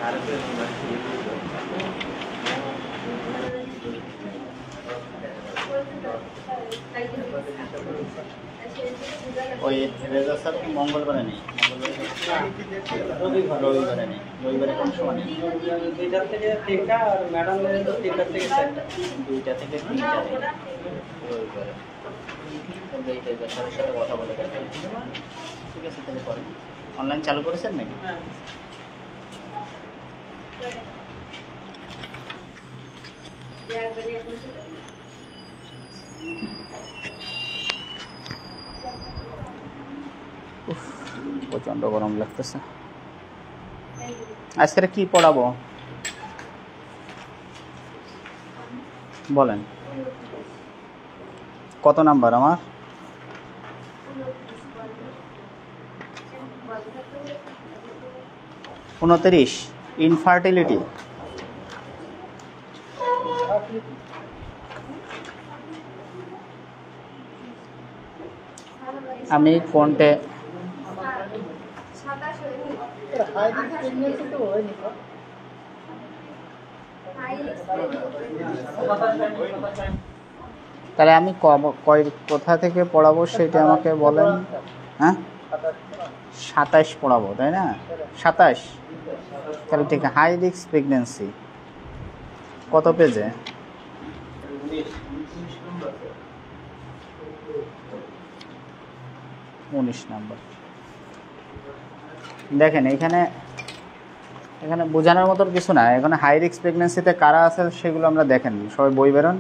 ওই রেজা স্যার মঙ্গলবারে নেই, রবিবারে নেই। রবিবারে কোন সময় নেই? 2টা থেকে 3টা আর ম্যাডাম 3টা থেকে 4টা। 2টা থেকে 3টা রবিবারে। স্যারের সাথে কথা বলে গেছে, ঠিক আছে। তাহলে পরে অনলাইন চালু করেছেন নাকি? প্রচন্ড গরম লাগতেছে। আজকে কি পড়াবো বলেন? কত নাম্বার আমার? 29। ইনফার্টিলিটি। আমি কোনটে তাহলে আমি কোথা থেকে পড়াবো সেটা আমাকে বলেন। হ্যাঁ 27 পড়াবো, তাই না? 27। তাহলে ঠিক হাই রিস্ক প্রেগনেন্সি কত পেজে? 19 নাম্বার। দেখেন এখানে বোঝানোর মতন কিছু না। এখানে হাই রিস্ক প্রেগনেন্সিতে কারা আছে সেগুলো আমরা দেখেন, সবাই বই বেরোন,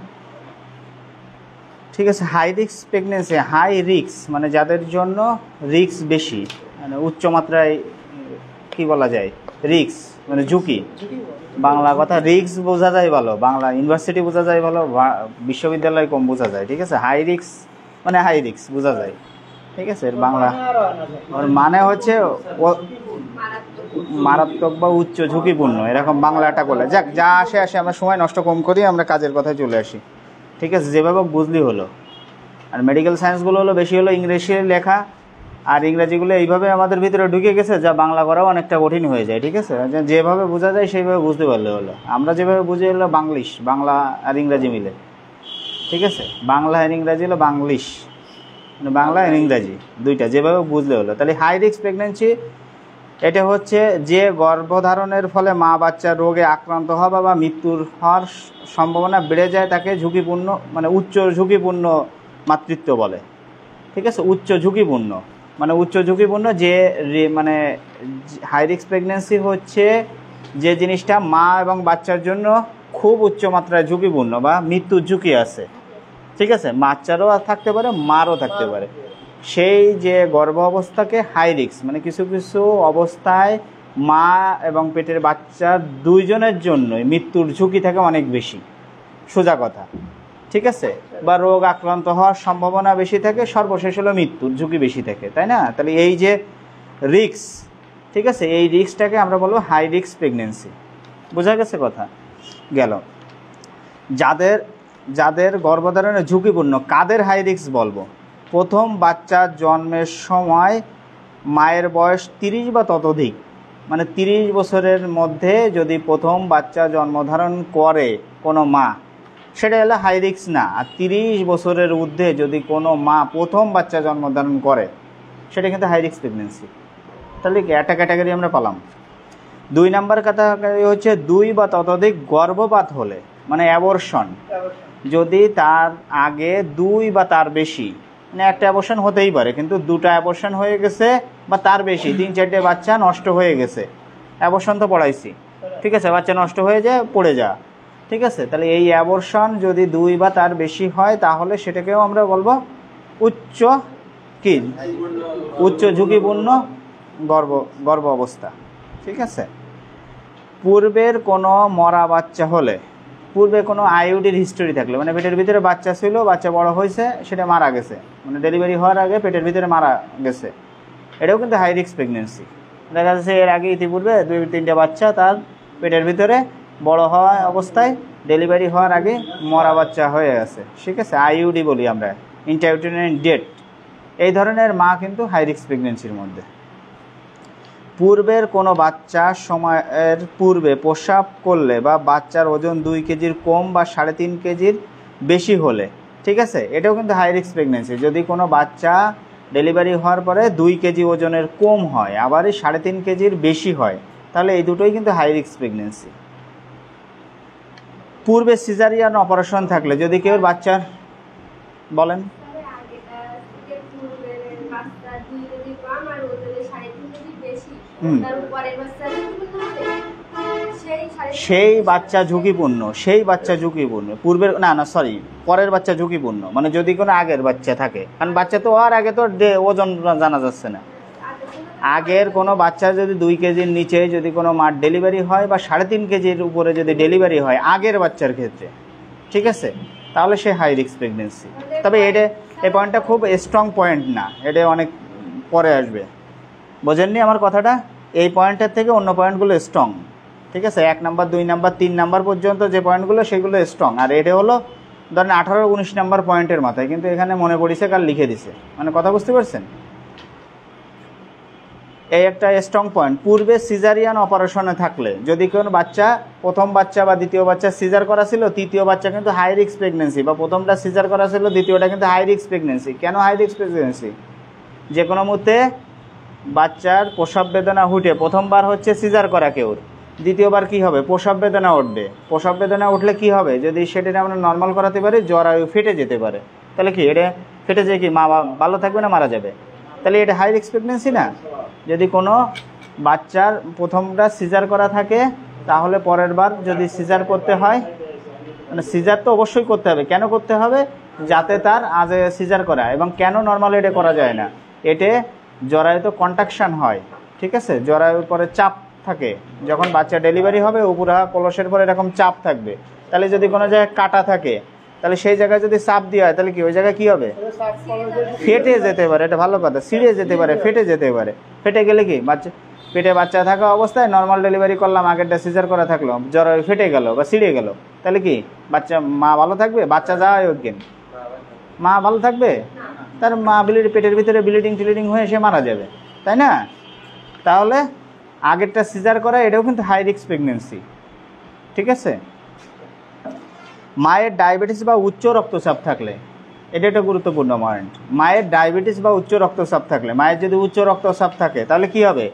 ঠিক আছে। High risk pregnancy, high risk মানে যাদের জন্য রিস্ক বেশি, মানে উচ্চমাত্রায় কি বলা যায়, রিস্ক মানে ঝুঁকি। বাংলা কথা রিস্ক বোঝা যায় ভালো, বাংলা ইউনিভার্সিটি বোঝা যায় ভালো, বিশ্ববিদ্যালয় কম বোঝা যায়, ঠিক আছে। হাই রিস্ক মানে হাই রিস্ক বোঝা যায়, ঠিক আছে। বাংলা মানে হচ্ছে মারাত্মক বা উচ্চ ঝুঁকিপূর্ণ, এরকম বাংলাটা করলে যাক, যা আসে আসে, আমরা সময় নষ্ট কম করি, আমরা কাজের কথায় চলে আসি, ঠিক আছে। যেভাবে বুঝলি হলো। আর মেডিকেল সায়েন্সগুলো হলো বেশি হলো ইংরেজি লেখা, আর ইংরাজিগুলো এইভাবে আমাদের ভিতরে ঢুকে গেছে যা বাংলা করাও অনেকটা কঠিন হয়ে যায়, ঠিক আছে। যেভাবে বোঝা যায় সেইভাবে বুঝতে পারলে হলো। আমরা যেভাবে বুঝি হলো বাংলিশ, বাংলা আর ইংরাজি মিলে, ঠিক আছে। বাংলা আর ইংরাজি হলো বাংলিশ, মানে বাংলা আর ইংরাজি দুইটা, যেভাবে বুঝলে হলো। তাহলে হাই রিস্ক প্রেগনেন্সি এটা হচ্ছে যে গর্ভধারণের ফলে মা বাচ্চা রোগে আক্রান্ত হওয়া বা মৃত্যুর হওয়ার সম্ভাবনা বেড়ে যায়, তাকে ঝুঁকিপূর্ণ মানে উচ্চ ঝুঁকিপূর্ণ মাতৃত্ব বলে, ঠিক আছে। উচ্চ ঝুঁকিপূর্ণ মানে উচ্চ ঝুঁকিপূর্ণ যে মানে হাই রিস্ক প্রেগনেন্সি হচ্ছে যে জিনিসটা মা এবং বাচ্চার জন্য খুব উচ্চমাত্রায় ঝুঁকিপূর্ণ বা মৃত্যুর ঝুঁকি আছে, ঠিক আছে। বাচ্চারও থাকতে পারে, মারও থাকতে পারে। সেই যে গর্ভ অবস্থাকে হাই রিস্ক মানে কিছু কিছু অবস্থায় মা এবং পেটের বাচ্চা দুইজনের জন্যই মৃত্যুর ঝুঁকি থাকে অনেক বেশি, সোজা কথা, ঠিক আছে। বা রোগ আক্রান্ত হওয়ার সম্ভাবনা বেশি থাকে, সর্বশেষ হলো মৃত্যুর ঝুঁকি বেশি থাকে, তাই না? তাহলে এই যে রিস্ক, ঠিক আছে, এই রিস্কটাকে আমরা বলবো হাই রিস্ক প্রেগনেন্সি। বোঝা গেছে কথা? গেল। যাদের গর্ভধারণের ঝুঁকিপূর্ণ, কাদের হাই রিস্ক বলবো? প্রথম বাচ্চা জন্মের সময় মায়ের বয়স 30 বা ততোধিক, মানে 30 বছরের মধ্যে যদি প্রথম বাচ্চা জন্মধারণ করে কোনো মা, সেটা হলো হাই রিস্ক না। আর 30 বছরের ঊর্ধ্বে যদি কোনো মা প্রথম বাচ্চা জন্মধারণ করে, সেটা কিন্তু হাই রিস্ক প্রেগনেন্সি। তাহলে একটা ক্যাটাগরি আমরা পেলাম। 2 নাম্বার ক্যাটাগরি হচ্ছে 2 বা ততোধিক গর্ভপাত হলে, মানে অ্যাবর্শন, যদি তার আগে 2 বা তার বেশি, মানে একটা অ্যাবর্শন হতেই পারে কিন্তু 2টা অ্যাবর্শন হয়ে গেছে বা তার বেশি, 3-4টে বাচ্চা নষ্ট হয়ে গেছে। অ্যাবর্শন তো পড়াইছি, ঠিক আছে, বাচ্চা নষ্ট হয়ে যায়, পড়ে যা, ঠিক আছে। তাহলে এই অ্যাবর্শন যদি 2 বা তার বেশি হয়, তাহলে সেটাকেও আমরা বলবো উচ্চ ঝুঁকিপূর্ণ গর্ভ অবস্থা, ঠিক আছে। পূর্বের কোনো মরা বাচ্চা হলে, পূর্বে কোনো আইইউডির হিস্টোরি থাকলে, মানে পেটের ভিতরে বাচ্চা ছিল, বাচ্চা বড় হয়েছে, সেটা মারা গেছে, মানে ডেলিভারি হওয়ার আগে পেটের ভিতরে মারা গেছে, এটাও কিন্তু হাই রিস্ক প্রেগনেন্সি। দেখা যাচ্ছে এর আগে ইতিপূর্বে 2-3টে বাচ্চা তার পেটের ভিতরে বড় হওয়া অবস্থায় ডেলিভারি হওয়ার আগে মরা বাচ্চা হয়ে গেছে, ঠিক আছে। আইইউডি বলি আমরা, ইন্ট্রাইউটেরিন ডেথ। এই ধরনের মা কিন্তু হাই রিস্ক প্রেগনেন্সির মধ্যে। পূর্বের কোনো বাচ্চা সময়ের পূর্বে প্রস্রাব করলে বা বাচ্চার ওজন 2 কেজির কম বা 3.5 কেজির বেশি হলে, ঠিক আছে, এটাও কিন্তু হাই রিস্ক প্রেগনেন্সি। যদি কোনো বাচ্চা ডেলিভারি হওয়ার পরে 2 কেজি ওজনের কম হয় আবার 3.5 কেজির বেশি হয়, তাহলে এই দুটোই কিন্তু হাই রিস্ক প্রেগনেন্সি। পূর্বে সিজারিয়ান অপারেশন থাকলে, যদি কেউ বাচ্চার বলেন সেই বাচ্চা ঝুঁকিপূর্ণ, সেই বাচ্চা ঝুঁকিপূর্ণ। পূর্বের পরের বাচ্চা ঝুঁকিপূর্ণ, মানে যদি কোনো আগের বাচ্চা থাকে, কারণ বাচ্চা তো আর আগে তো ওজন জানা যাচ্ছে না। আগের কোনো বাচ্চা যদি 2 কেজির নিচে যদি কোনো মার ডেলিভারি হয় বা 3.5 কেজির উপরে যদি ডেলিভারি হয় আগের বাচ্চার ক্ষেত্রে, ঠিক আছে, তাহলে সে হাই রিস্ক প্রেগনেন্সি। তবে এই পয়েন্টটা খুব স্ট্রং পয়েন্ট না, এটা অনেক পরে আসবে। বোঝেননি আমার কথাটা? এই পয়েন্টের থেকে অন্য পয়েন্টগুলো স্ট্রং, ঠিক আছে। 1 নাম্বার 2 নাম্বার 3 নাম্বার পর্যন্ত যে পয়েন্টগুলো সেগুলো স্ট্রং, আর এটা হলো ধরেন 18-19 নাম্বার পয়েন্টের মাথায়, কিন্তু এখানে মনে পড়েছে কাল লিখে দিছে, মানে কথা বুঝতে পারছেন? এই একটা স্ট্রং পয়েন্ট। পূর্বে সিজারিয়ান অপারেশনে থাকলে, যদি কোনো বাচ্চা প্রথম বাচ্চা বা দ্বিতীয় বাচ্চা সিজার করা ছিল, তৃতীয় বাচ্চা কিন্তু হাই রিস্ক প্রেগনেন্সি, বা প্রথমটা সিজার করা ছিল দ্বিতীয়টা কিন্তু হাই রিস্ক প্রেগনেন্সি। কেন হাই রিস্ক প্রেগনেন্সি? যে কোনো মুহূর্তে বাচ্চার প্রসব বেদনা উঠে, প্রথমবার হচ্ছে সিজার করা কেউ, দ্বিতীয়বার কি হবে? প্রসব বেদনা উঠবে। প্রসব বেদনা উঠলে কি হবে? যদি সেটা আমরা নর্মাল করাতে পারি, জরায়ু ফেটে যেতে পারে। তাহলে কি এটা ফেটে যায়, কি মা ভালো থাকবে না মারা যাবে? তাহলে এটা হাই রিস্ক প্রেগনেন্সি না? যদি কোনো বাচ্চার প্রথমটা সিজার করা থাকে, তাহলে পরের বার যদি সিজার করতে হয়, মানে সিজার তো অবশ্যই করতে হবে। কেন করতে হবে? যাতে তার আগে সিজার করা। এবং কেন নর্মাল এটা করা যায় না? এতে জরায়ুতে কন্ট্রাকশন হয়, ঠিক আছে, জরায়ুর পরে চাপ থাকে। যখন বাচ্চা ডেলিভারি হবে উপরা কলসের পরে এরকম চাপ থাকবে। তাহলে যদি কোনো জায়গায় কাটা থাকে, তাহলে সেই জায়গায় যদি চাপ দেওয়া হয়, তাহলে কি ওই জায়গায় কি হবে? ফেটে যেতে পারে। এটা ভালো কথা, ছিঁড়ে যেতে পারে, ফেটে যেতে পারে। ফেটে গেলে কি বাচ্চা, পেটে বাচ্চা থাকা অবস্থায় নর্মাল ডেলিভারি করলাম, আগেরটা সিজার করা থাকলো, জরায়ু ফেটে গেল বা ছিঁড়ে গেল, তাহলে কি বাচ্চা, মা ভালো থাকবে? বাচ্চা যাওয়া অজ্ঞান, মা ভালো থাকবে? তার মা পেটের ভিতরে ব্লিডিং হয়ে সে মারা যাবে, তাই না? তাহলে আগেরটা সিজার করা এটাও কিন্তু হাই রিস্ক প্রেগনেন্সি, ঠিক আছে। মায়ের ডায়াবেটিস বা উচ্চ রক্তচাপ থাকলে, এটা একটা গুরুত্বপূর্ণ পয়েন্ট। মায়ের ডায়াবেটিস বা উচ্চ রক্তচাপ থাকলে, মায়ের যদি উচ্চ রক্তচাপ থাকে, তাহলে কি হবে?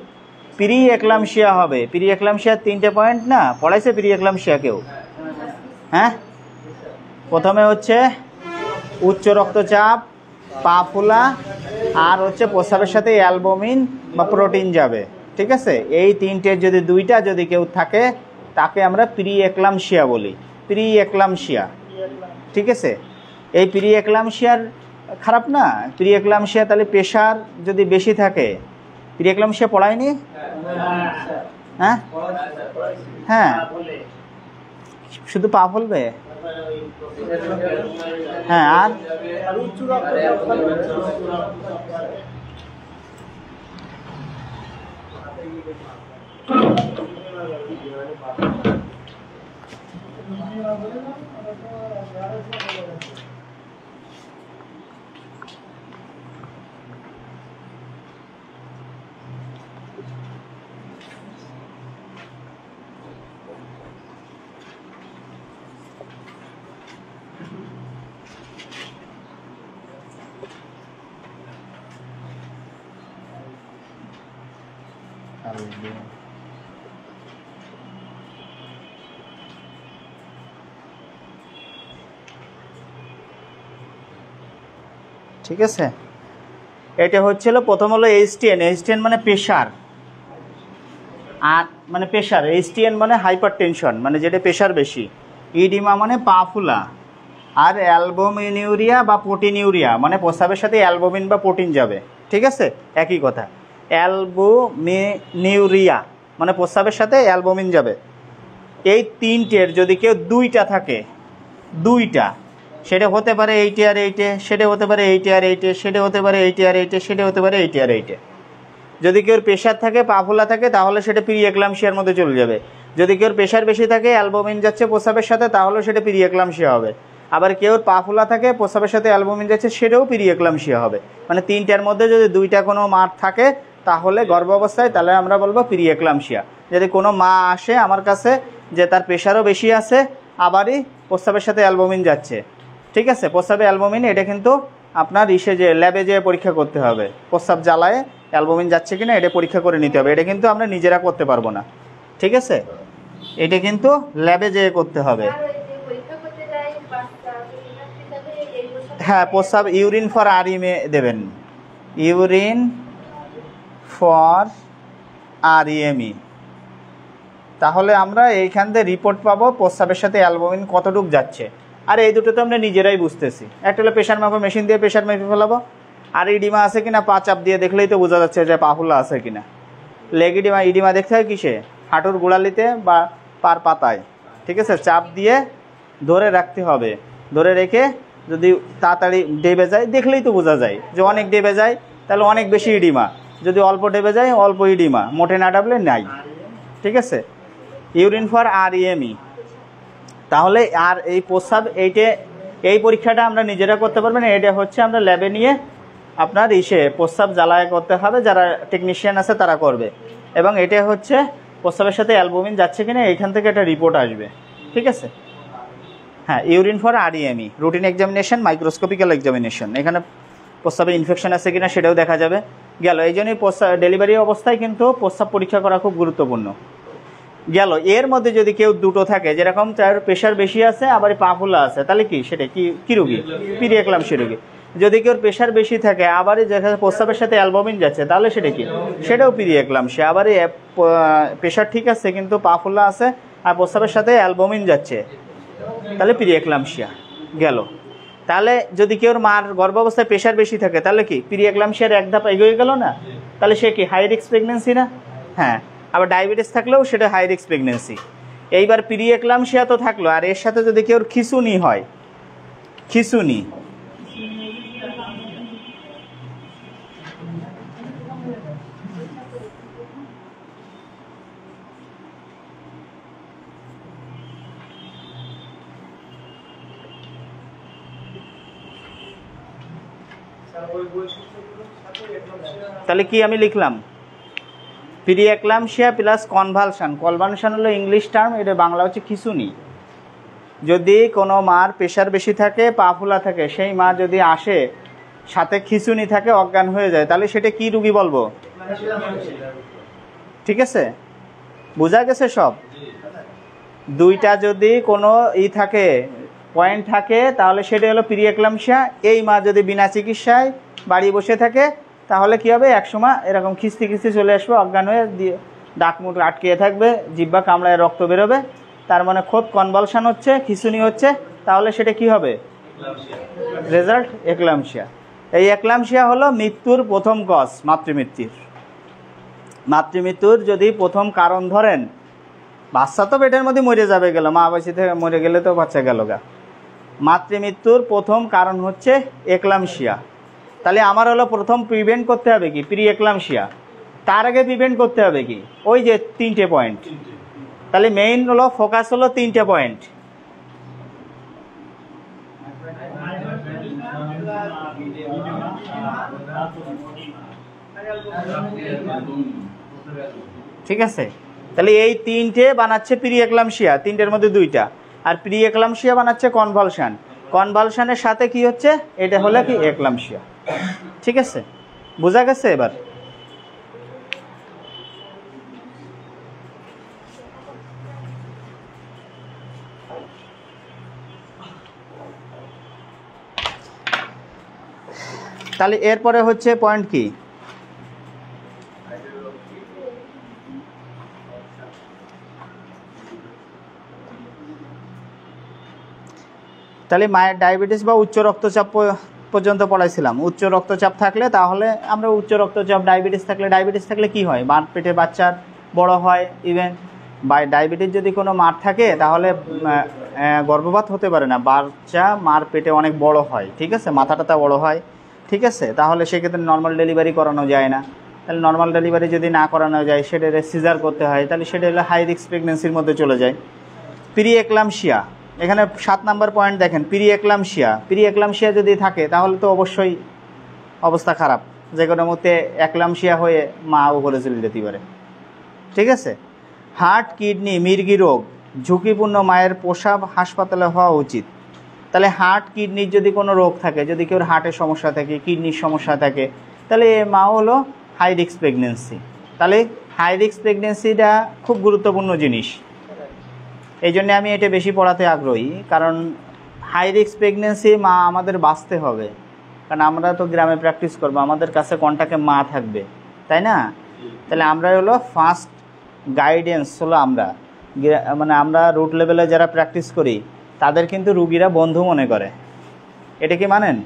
প্রি এক্লামশিয়া হবে। প্রি এক্লামশিয়ার 3টে পয়েন্ট না পড়াইছে প্রি এক্লামশিয়া কেউ? হ্যাঁ, প্রথমে হচ্ছে উচ্চ রক্তচাপ, পা ফোলা, আর হচ্ছে প্রস্রাবের সাথে অ্যালবুমিন বা প্রোটিন যাবে, ঠিক আছে। এই 3টের যদি 2টা যদি কেউ থাকে, তাকে আমরা প্রি এক্লামশিয়া বলি। প্রি এক্লামশিয়া, ঠিক আছে। এই প্রি এক্লামশিয়ার খারাপ না? প্রি এক্লামশিয়া তাহলে প্রেশার যদি বেশি থাকে, প্রি এক্লামশিয়া পড়ায়নি? হ্যাঁ হ্যাঁ, শুধু পা ফলবে? হ্যাঁ, আর ঠিক আছে। এটা হচ্ছিল প্রথম হলো এইচটিএন। এইচটিএন মানে প্রেশার, আর মানে প্রেশার, এইচটিএন মানে হাইপার টেনশন, মানে যেটা প্রেশার বেশি। ইডিমা মানে পা ফুলা, আর অ্যালবুমিনিউরিয়া বা প্রোটিনিউরিয়া মানে প্রস্রাবের সাথে অ্যালবুমিন বা প্রোটিন যাবে, ঠিক আছে, একই কথা। অ্যালবুমিনিউরিয়া মানে প্রস্রাবের সাথে অ্যালবুমিন যাবে। এই 3টের যদি কেউ 2টা থাকে, 2টা, সেটা হতে পারে এইটে আর এইটে, সেটা হতে পারে এইটে আর এইটে, সেটা হতে পারে এইটে আর এইটে, সেটা হতে পারে এইটে আর এইটে। যদি কেউ প্রেশার থাকে, পা ফোলা থাকে, তাহলে সেটা প্রি এক্লামশিয়ার মধ্যে চলে যাবে। যদি কেউ প্রেশার বেশি থাকে, অ্যালবুমিন যাচ্ছে প্রস্রাবের সাথে, তাহলে সেটা প্রি এক্লামশিয়া হবে। আবার কেউ পা ফোলা থাকে, প্রস্রাবের সাথে অ্যালবুমিন যাচ্ছে, সেটাও প্রি এক্লামশিয়া হবে। মানে 3টার মধ্যে যদি 2টা কোনো মার থাকে, তাহলে গর্ভাবস্থায় তাহলে আমরা বলবো প্রি এক্লাম্পসিয়া। যদি কোনো মা আসে আমার কাছে যে তার প্রেশারও বেশি আছে, আবারই প্রস্রাবের সাথে অ্যালবুমিন যাচ্ছে, ঠিক আছে, প্রস্রাবে অ্যালবুমিন, এটা কিন্তু আপনার যে ল্যাবে যেয়ে পরীক্ষা করতে হবে, প্রস্রাব জ্বালায় অ্যালবুমিন যাচ্ছে কিনা এটা পরীক্ষা করে নিতে হবে। এটা কিন্তু আমরা নিজেরা করতে পারবো না, ঠিক আছে, এটা কিন্তু ল্যাবে যেয়ে করতে হবে। হ্যাঁ, প্রস্রাব ইউরিন ফর আরইএমএ দেবেন, ইউরিন ফর আরইএমই, তাহলে আমরা এইখান থেকে রিপোর্ট পাবো প্রস্রাবের সাথে অ্যালবুমিন কতটুকু যাচ্ছে। আর এই দুটো তো আমরা নিজেরাই বুঝতেছি। একটা হলো প্রেশার মাপা মেশিন দিয়ে প্রেশার মেপে ফেলাবো, আর ইডিমা আছে কিনা পা চাপ দিয়ে দেখলেই তো বোঝা যাচ্ছে যে পা ফুলা আছে কিনা। লেগ ইডিমা, ইডিমা দেখতে হয় কিসে, হাঁটুর গোড়ালিতে বা পার পাতায়, ঠিক আছে, চাপ দিয়ে ধরে রাখতে হবে। ধরে রেখে যদি তাড়াতাড়ি ডেবে যায় দেখলেই তো বোঝা যায় যে অনেক ডেবে যায় তাহলে অনেক বেশি ইডিমা, যদি অল্প ডেবে যায় অল্প ইডিমা, মোটে না ডাবলে নাই, ঠিক আছে। ইউরিন ফর আরইএমই, তাহলে আর এই প্রস্রাব এই পরীক্ষাটা আমরা নিজেরা করতে পারবো না, এটা হচ্ছে আমরা ল্যাবে নিয়ে আপনার প্রস্রাব জ্বালায় করতে হবে, যারা টেকনিশিয়ান আছে তারা করবে। এবং এটা হচ্ছে প্রস্রাবের সাথে অ্যালবুমিন যাচ্ছে কিনা এইখান থেকে একটা রিপোর্ট আসবে, ঠিক আছে। হ্যাঁ, urine for REME, routine examination, microscopical examination, এখানে প্রস্রাবে ইনফেকশন আছে কিনা সেটাও দেখা যাবে। গেল, এই জন্যই ডেলিভারি অবস্থায় কিন্তু প্রস্রাব পরীক্ষা করা খুব গুরুত্বপূর্ণ। গেল, এর মধ্যে যদি কেউ দুটো থাকে, যেরকম তার প্রেশার বেশি আছে আবার পা ফুলা আছে, তাহলে কি সেটা কি রোগী, প্রি এক্লাম্পসিয়া রোগী। যদি কেউ প্রেশার বেশি থাকে আবার যেখানে প্রস্রাবের সাথে অ্যালবুমিন যাচ্ছে, তাহলে সেটা কি, সেটাও প্রি এক্লাম্পসিয়া। আবার প্রেশার ঠিক আছে কিন্তু পা ফুলা আছে আর প্রস্রাবের সাথে অ্যালবুমিন যাচ্ছে, তাহলে প্রি এক্লাম্পসিয়া। গেল, তাহলে যদি কেউ মার গর্ভাবস্থায় প্রেশার বেশি থাকে তাহলে কি প্রি এক্লাম্পসিয়ার এক ধাপ এগিয়ে গেল না, তাহলে সে কি হাই রিস্ক প্রেগনেন্সি না। হ্যাঁ, আবার ডায়াবেটিস থাকলেও সেটা হাই রিস্ক প্রেগনেন্সি। এইবার প্রি এক্লাম্পসিয়া তো থাকলো, আর এর সাথে যদি কেউ খিঁচুনি হয়, খিঁচুনি, তাহলে কি আমি লিখলাম, pre eclampsia plus convulsion. Convulsion হলো ইংলিশ টার্ম, এটা বাংলা হচ্ছে খিঁচুনি। যদি কোনো মার প্রেশার বেশি থাকে, পা ফুলা থাকে, সেই মা যদি আসে সাথে খিঁচুনি থাকে, অজ্ঞান হয়ে যায়, তাহলে সেটা কি রুগী বলবো, ঠিক আছে, বোঝা গেছে সব। দুইটা যদি কোনো থাকে, পয়েন্ট থাকে, তাহলে সেটা হলো প্রি এক্লাম্পসিয়া। এই মা যদি বিনা চিকিৎসায় বাড়ি বসে থাকে তাহলে কি হবে, একসময় এরকম খিস্তি খিস্তি চলে আসবে, অজ্ঞান হয়ে দিয়ে ডাক মুখ আটকিয়ে থাকবে, জিহ্বা কামড়ায় রক্ত বেরোবে, তার মানে খোদ কনভালশন হচ্ছে, খিঁচুনি হচ্ছে, তাহলে সেটা কি হবে, রেজাল্ট এক্লাম্পসিয়া। এই এক্লাম্পসিয়া হলো মৃত্যুর প্রথম কজ, মাতৃমৃত্যুর যদি প্রথম কারণ ধরেন, বাচ্চা তো পেটের মধ্যে মরে যাবে, গেল মা বাচ্চা থেকে মরে গেলে তো বাচ্চা গেল গা। মাতৃমৃত্যুর প্রথম কারণ হচ্ছে এক্লাম্পসিয়া। তাহলে আমার হলো প্রথম প্রিভেন্ট করতে হবে কি, প্রি এক্লাম্পসিয়া। তার আগে প্রিভেন্ট করতে হবে কি, ওই যে 3টে পয়েন্ট। তাহলে মেইন হলো ফোকাস হলো 3টে পয়েন্ট। ঠিক আছে, তাহলে এই 3টে বানাচ্ছে প্রি এক্লাম্পসিয়া, 3টের মধ্যে 2টা, আর প্রি এক্লাম্পসিয়া বানাচ্ছে কনভালশন। কনভালশনের সাথে কি হচ্ছে, এটা হলো কি এক্লাম্পসিয়া। ঠিক আছে, বোঝা গেছে এবার। তাহলে এরপরে হচ্ছে পয়েন্ট কি, তাহলে মায়ের ডায়াবেটিস বা উচ্চ রক্তচাপ পর্যন্ত পড়াইছিলাম। উচ্চ রক্তচাপ থাকলে তাহলে আমরা উচ্চ রক্তচাপ, ডায়াবেটিস থাকলে কি হয়, মার পেটে বাচ্চার বড় হয়, ইভেন বা ডায়াবেটিস যদি কোনো মার থাকে তাহলে গর্ভপাত হতে পারে না, বাচ্চা মার পেটে অনেক বড় হয়, ঠিক আছে, মাথাটা বড় হয়, ঠিক আছে, তাহলে সেক্ষেত্রে নর্মাল ডেলিভারি করানো যায় না। তাহলে নর্মাল ডেলিভারি যদি না করানো যায়, সেটা সিজার করতে হয়, তাহলে সেটা হলো হাই রিস্ক প্রেগনেন্সির মধ্যে চলে যায়। প্রি এক্লাম্পসিয়া, এখানে 7 নম্বর পয়েন্ট দেখেন, প্রি এক্লাম্পসিয়া যদি থাকে তাহলে তো অবশ্যই অবস্থা খারাপ, যে কোনো মতে একলামশিয়া হয়ে মা উপরে চলে যেতে পারে। ঠিক আছে, হার্ট, কিডনি, মির্গি রোগ ঝুঁকিপূর্ণ মায়ের প্রসব হাসপাতালে হওয়া উচিত। তাহলে হার্ট, কিডনির যদি কোনো রোগ থাকে, যদি কেউ হার্টের সমস্যা থাকে, কিডনির সমস্যা থাকে, তাহলে মা হলো হাই রিস্ক প্রেগনেন্সি। তাহলে হাই রিস্ক প্রেগনেন্সিটা খুব গুরুত্বপূর্ণ জিনিস। এই জন্যে আমি এটা বেশি পড়াতে আগ্রহী, কারণ হাই রিস্ক প্রেগনেন্সি মা আমাদের বাঁচতে হবে, কারণ আমরা তো গ্রামে প্র্যাকটিস করবো, আমাদের কাছে কন্টাক্টে মা থাকবে, তাই না? তাহলে আমরা হলো ফার্স্ট গাইডেন্স হলো আমরা, মানে আমরা রুট লেভেলে যারা প্র্যাকটিস করি তাদের কিন্তু রুগীরা বন্ধু মনে করে। এটা কি মানেন?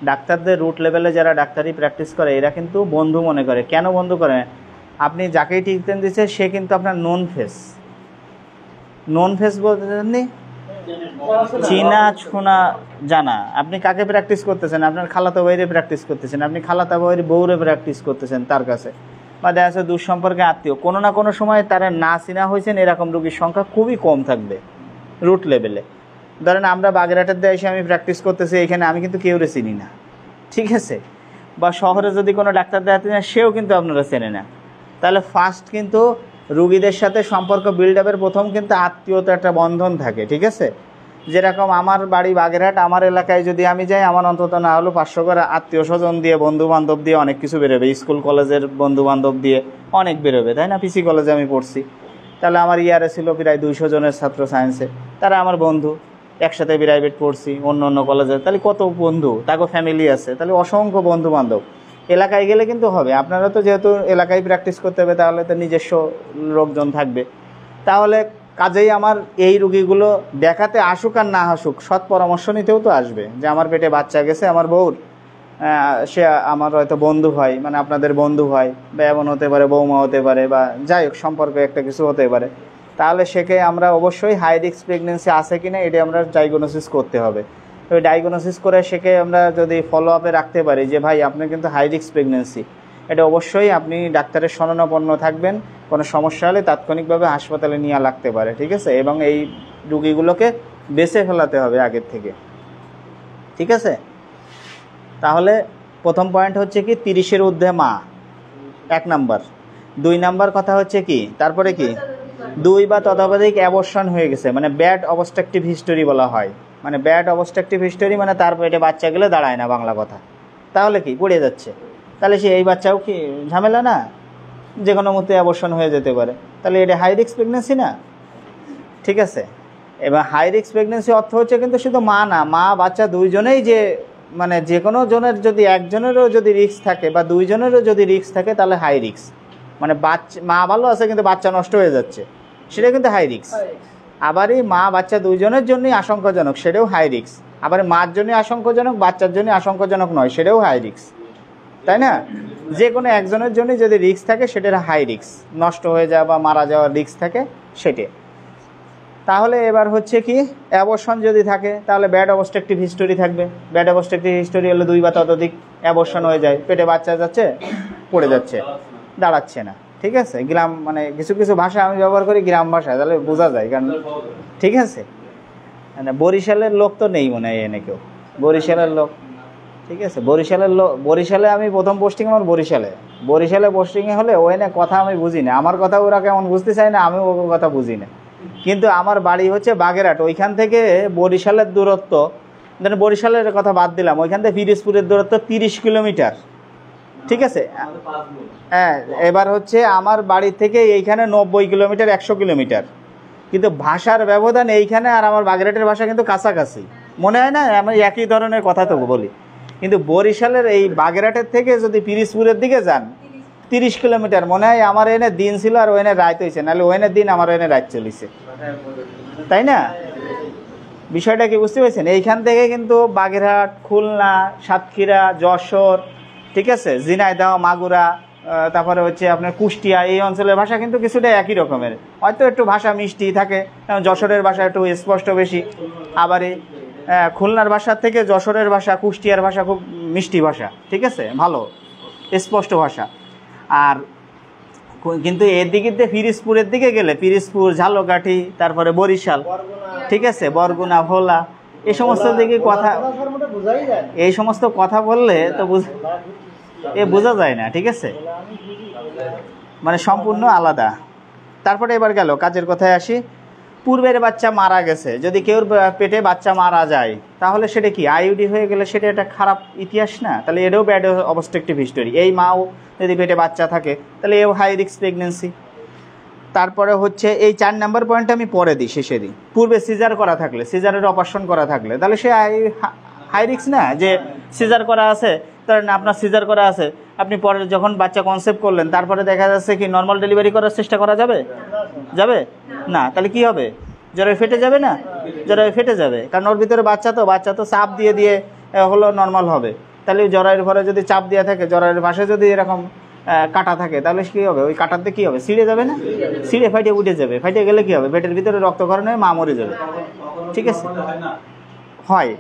ডাক্তারদের রুট লেভেলে যারা ডাক্তারি প্র্যাকটিস করে এরা কিন্তু বন্ধু মনে করে। কেন বন্ধু করে? আপনি যাকেই ট্রিটমেন্ট দিচ্ছে সে কিন্তু আপনার নন ফেস। নন ফেস বলতে জানি চিনা ছোনা জানা। আপনি কাকে প্র্যাকটিস করতেছেন? আপনার খালাতো ভাইরে প্র্যাকটিস করতেছেন, আপনি খালাতো ভাইয়ের বউরে প্র্যাকটিস করতেছেন তার কাছে, বা দেখা যাচ্ছে দূর সম্পর্কে আত্মীয়। কোনো না কোনো সময় তারা না চিনা হয়েছেন, এরকম রোগীর সংখ্যা খুবই কম থাকবে রুট লেভেলে। ধরেন আমরা বাগেরহাটের দিয়ে এসে আমি প্র্যাকটিস করতেছি, এখানে আমি কিন্তু কেউরে চিনি না, ঠিক আছে? বা শহরে যদি কোনো ডাক্তার দেখাতে না, সেও কিন্তু আপনারা চেনে না। তাহলে ফার্স্ট কিন্তু রুগীদের সাথে সম্পর্ক বিল্ড আপের প্রথম কিন্তু আত্মীয়তা একটা বন্ধন থাকে, ঠিক আছে? যেরকম আমার বাড়ি বাগেরহাট, আমার এলাকায় যদি আমি যাই, আমার অন্তত না হলো 500 করে আত্মীয় স্বজন দিয়ে, বন্ধু বান্ধব দিয়ে অনেক কিছু বেরোবে। স্কুল কলেজের বন্ধু বান্ধব দিয়ে অনেক বেরোবে, তাই না? পিসি কলেজে আমি পড়ছি, তাহলে আমার ইয়ারে ছিল প্রায় 200 জনের ছাত্র সায়েন্সে, তারা আমার বন্ধু। একসাথে প্রাইভেট পড়ছি অন্য অন্য কলেজে, তাহলে কত বন্ধু, তাকে ফ্যামিলি আছে, তাহলে অসংখ্য বন্ধু বান্ধব। এলাকায় গেলে কিন্তু হবে, আপনারা তো যেহেতু এলাকায় প্র্যাকটিস করতে হবে, তাহলে তো নিজস্ব লোকজন থাকবে। তাহলে কাজেই আমার এই রুগীগুলো দেখাতে আসুক আর না আসুক, সৎ পরামর্শ নিতেও তো আসবে, যে আমার পেটে বাচ্চা গেছে আমার বউর, সে আমার হয়তো বন্ধু হয়, মানে আপনাদের বন্ধু হয়, বা এমন হতে পারে বৌমা হতে পারে, বা যাই হোক সম্পর্কে একটা কিছু হতে পারে। তাহলে সেকে আমরা অবশ্যই হাই রিস্ক প্রেগনেন্সি আছে কিনা এটা আমরা ডায়াগনোসিস করতে হবে। ওই ডায়াগনোসিস করে সেকে আমরা যদি ফলো আপে রাখতে পারি যে ভাই আপনার কিন্তু হাই রিস্ক প্রেগনেন্সি, এটা অবশ্যই আপনি ডাক্তারের শরণাপন্ন থাকবেন। কোনো সমস্যা হলে তাৎক্ষণিকভাবে হাসপাতালে নিয়ে লাগতে পারে, ঠিক আছে? এবং এই রুগীগুলোকে বেছে ফেলাতে হবে আগের থেকে, ঠিক আছে? তাহলে প্রথম পয়েন্ট হচ্ছে কি 30-এর ঊর্ধ্বে মা, 1 নাম্বার। 2 নাম্বার কথা হচ্ছে কি, তারপরে কি 2 বা ততোধিক অ্যাবর্শন হয়ে গেছে, মানে ব্যাড অবস্ট্রাকটিভ হিস্টোরি বলা হয়। মানে ব্যাড অবস্ট্রাকটিভ হিস্টোরি মানে তার পেটে বাচ্চা গেলে দাঁড়ায় না, বাংলা কথা। তাহলে কি পড়ে যাচ্ছে, তাহলে সে এই বাচ্চাও কি ঝামেলা না, যে কোনো মতে অ্যাবর্শন হয়ে যেতে পারে। তাহলে এটা হাই রিস্ক প্রেগনেন্সি না, ঠিক আছে? এবার হাই রিস্ক প্রেগনেন্সি অর্থ হচ্ছে কিন্তু শুধু মা না, মা বাচ্চা দুইজনেই, যে মানে যে কোনো জনের যদি একজনেরও যদি রিস্ক থাকে বা দুইজনেরও যদি রিস্ক থাকে তাহলে হাই রিস্ক। মানে বাচ্চা মা ভালো আছে কিন্তু বাচ্চা নষ্ট হয়ে যাচ্ছে, সেটা কিন্তু হাই রিস্ক। আবারই মা বাচ্চা দুইজনের জন্যই আশঙ্কাজনক, সেটাও হাই রিস্ক। আবার মার জন্য আশঙ্কাজনক, বাচ্চার জন্য আশঙ্কাজনক নয়, সেটাও হাই রিস্ক, তাই না? যে কোনো একজনের জন্য যদি রিস্ক থাকে সেটার হাই রিস্ক, নষ্ট হয়ে যাওয়া বা মারা যাওয়ার রিস্ক থাকে সেটা। তাহলে এবার হচ্ছে কি অ্যাবর্শন যদি থাকে তাহলে ব্যাড অবস্ট্রাকটিভ হিস্টোরি থাকবে। ব্যাড অবস্ট্রাকটিভ হিস্টোরি হলে 2 বা ততোধিক অ্যাবর্শন হয়ে যায়, পেটে বাচ্চা যাচ্ছে, পড়ে যাচ্ছে, দাঁড়াচ্ছে না, ঠিক আছে? গ্রাম মানে কিছু কিছু ভাষা আমি ব্যবহার করি গ্রাম ভাষা, তাহলে বোঝা যায়, কারণ ঠিক আছে। মানে বরিশালের লোক তো নেই মনে হয় এনে কেউ, বরিশালের লোক, ঠিক আছে? বরিশালের লোক, বরিশালে আমি প্রথম পোস্টিং আমার বরিশালে পোস্টিংয়ে হলে ওখানে কথা আমি বুঝি না, আমার কথা ওরা কেমন বুঝতে চায় না, আমি ওর কথা বুঝি না। কিন্তু আমার বাড়ি হচ্ছে বাগেরহাট, ওইখান থেকে বরিশালের দূরত্ব, মানে বরিশালের কথা বাদ দিলাম, ওইখান থেকে পিরোজপুরের দূরত্ব 30 কিলোমিটার, ঠিক আছে? হ্যাঁ, এবার হচ্ছে আমার বাড়ি থেকে এইখানে 90 কিলোমিটার, 100 কিলোমিটার, কিন্তু ভাষার ব্যবধান এইখানে আর আমার বাগেরহাটের ভাষা কিন্তু কাছাকাছি, মনে হয় না? আমি একই ধরনের কথা তো বলি, কিন্তু বরিশালের এই বাগেরহাটের থেকে যদি পিরোজপুরের দিকে যান 30 কিলোমিটার, মনে হয় আমার এনে দিন ছিল আর ওখানে রাত হয়েছে, নাহলে ওখানে দিন আমার এনে রাত চলিছে, তাই না? বিষয়টা কি বুঝতে পেরেছেন? এইখান থেকে কিন্তু বাগেরহাট, খুলনা, সাতক্ষীরা, যশোর, ঠিক আছে, ঝিনাইদহ, মাগুরা, তারপরে হচ্ছে আপনার কুষ্টিয়া, এই অঞ্চলের ভাষা কিন্তু কিছুটা একই রকমের, হয়তো একটু ভাষা মিষ্টি থাকে, যশোরের ভাষা একটু স্পষ্ট বেশি। আবার খুলনার ভাষার থেকে যশোরের ভাষা, কুষ্টিয়ার ভাষা খুব মিষ্টি ভাষা, ঠিক আছে, ভালো স্পষ্ট ভাষা। আর কিন্তু এদিকে পিরোজপুরের দিকে গেলে পিরোজপুর, ঝালকাঠি, তারপরে বরিশাল, ঠিক আছে, বরগুনা, ভোলা, এই সমস্ত দিকে কথা, এই সমস্ত কথা বললে তো এ বোঝা যায় না, ঠিক আছে, মানে সম্পূর্ণ আলাদা। তারপরে এবার গেল কাজের কথায় আসি। পূর্বের বাচ্চা মারা গেছে, যদি কেউর পেটে বাচ্চা মারা যায় তাহলে সেটা কি আইইউডি হয়ে গেলে সেটা একটা খারাপ ইতিহাস না? তাহলে এটাও ব্যাড অবস্ট্রাকটিভ হিস্টোরি। এই মাও যদি পেটে বাচ্চা থাকে তাহলে এও হাই রিস্ক প্রেগনেন্সি। তারপরে হচ্ছে এই 4 নম্বর পয়েন্ট আমি পরে দিই, শেষে দিই। পূর্বে সিজার করা থাকলে, সিজারের অপারেশন করা থাকলে তাহলে সে হাই রিস্ক না? যে সিজার করা আছে, তার না আপনার সিজার করা আছে, আপনি পরে যখন বাচ্চা কনসেপ্ট করলেন তারপরে দেখা যাচ্ছে কি নর্মাল ডেলিভারি করার চেষ্টা করা যাবে? যাবে না। তাহলে কি হবে? জ্বরে ফেটে যাবে না? জ্বরে ফেটে যাবে, কারণ ওর ভিতরে বাচ্চা তো চাপ দিয়ে দিয়ে হলো নর্মাল হবে। তাহলে জরায়ের ঘরে যদি চাপ দেওয়া থাকে, জরায়ের পাশে যদি এরকম কাটা থাকে তাহলে কী হবে? ওই কাটাতে কী হবে? ছিঁড়ে যাবে না? ছিঁড়ে ফাইটে উঠে যাবে। ফাইটে গেলে কী হবে? পেটের ভিতরে রক্তক্ষরণ হয়ে মা মরে যাবে। ঠিক আছে, হয়,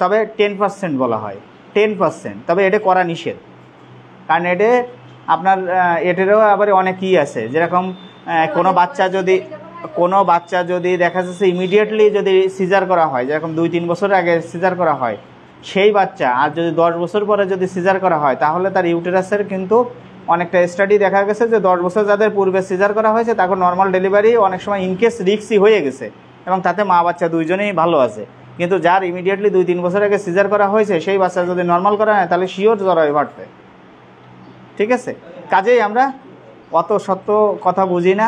তবে 10% বলা হয়, 10%। তবে এটা করা নিষেধ, কারণ এটা আপনার এটারও আবার অনেক ই আছে, যেরকম কোনো বাচ্চা যদি দেখা যাচ্ছে ইমিডিয়েটলি যদি সিজার করা হয়, যেরকম 2-3 বছর আগে সিজার করা হয় সেই বাচ্চা, আর যদি 10 বছর পরে যদি সিজার করা হয় তাহলে তার ইউটেরাসের কিন্তু অনেকটা স্টাডি দেখা গেছে যে 10 বছর যাদের পূর্বে সিজার করা হয়েছে তখন নর্মাল ডেলিভারি অনেক সময় ইনকেস রিক্সি হয়ে গেছে এবং তাতে মা বাচ্চা দুইজনেই ভালো আছে। কিন্তু যার ইমিডিয়েটলি 2-3 বছর আগে সিজার করা হয়েছে সেই বাচ্চা যদি নর্মাল করা হয় তাহলে শিওর জরায়ু বাড়বে। ঠিক আছে, কাজেই আমরা অত সত্য কথা বুঝি না।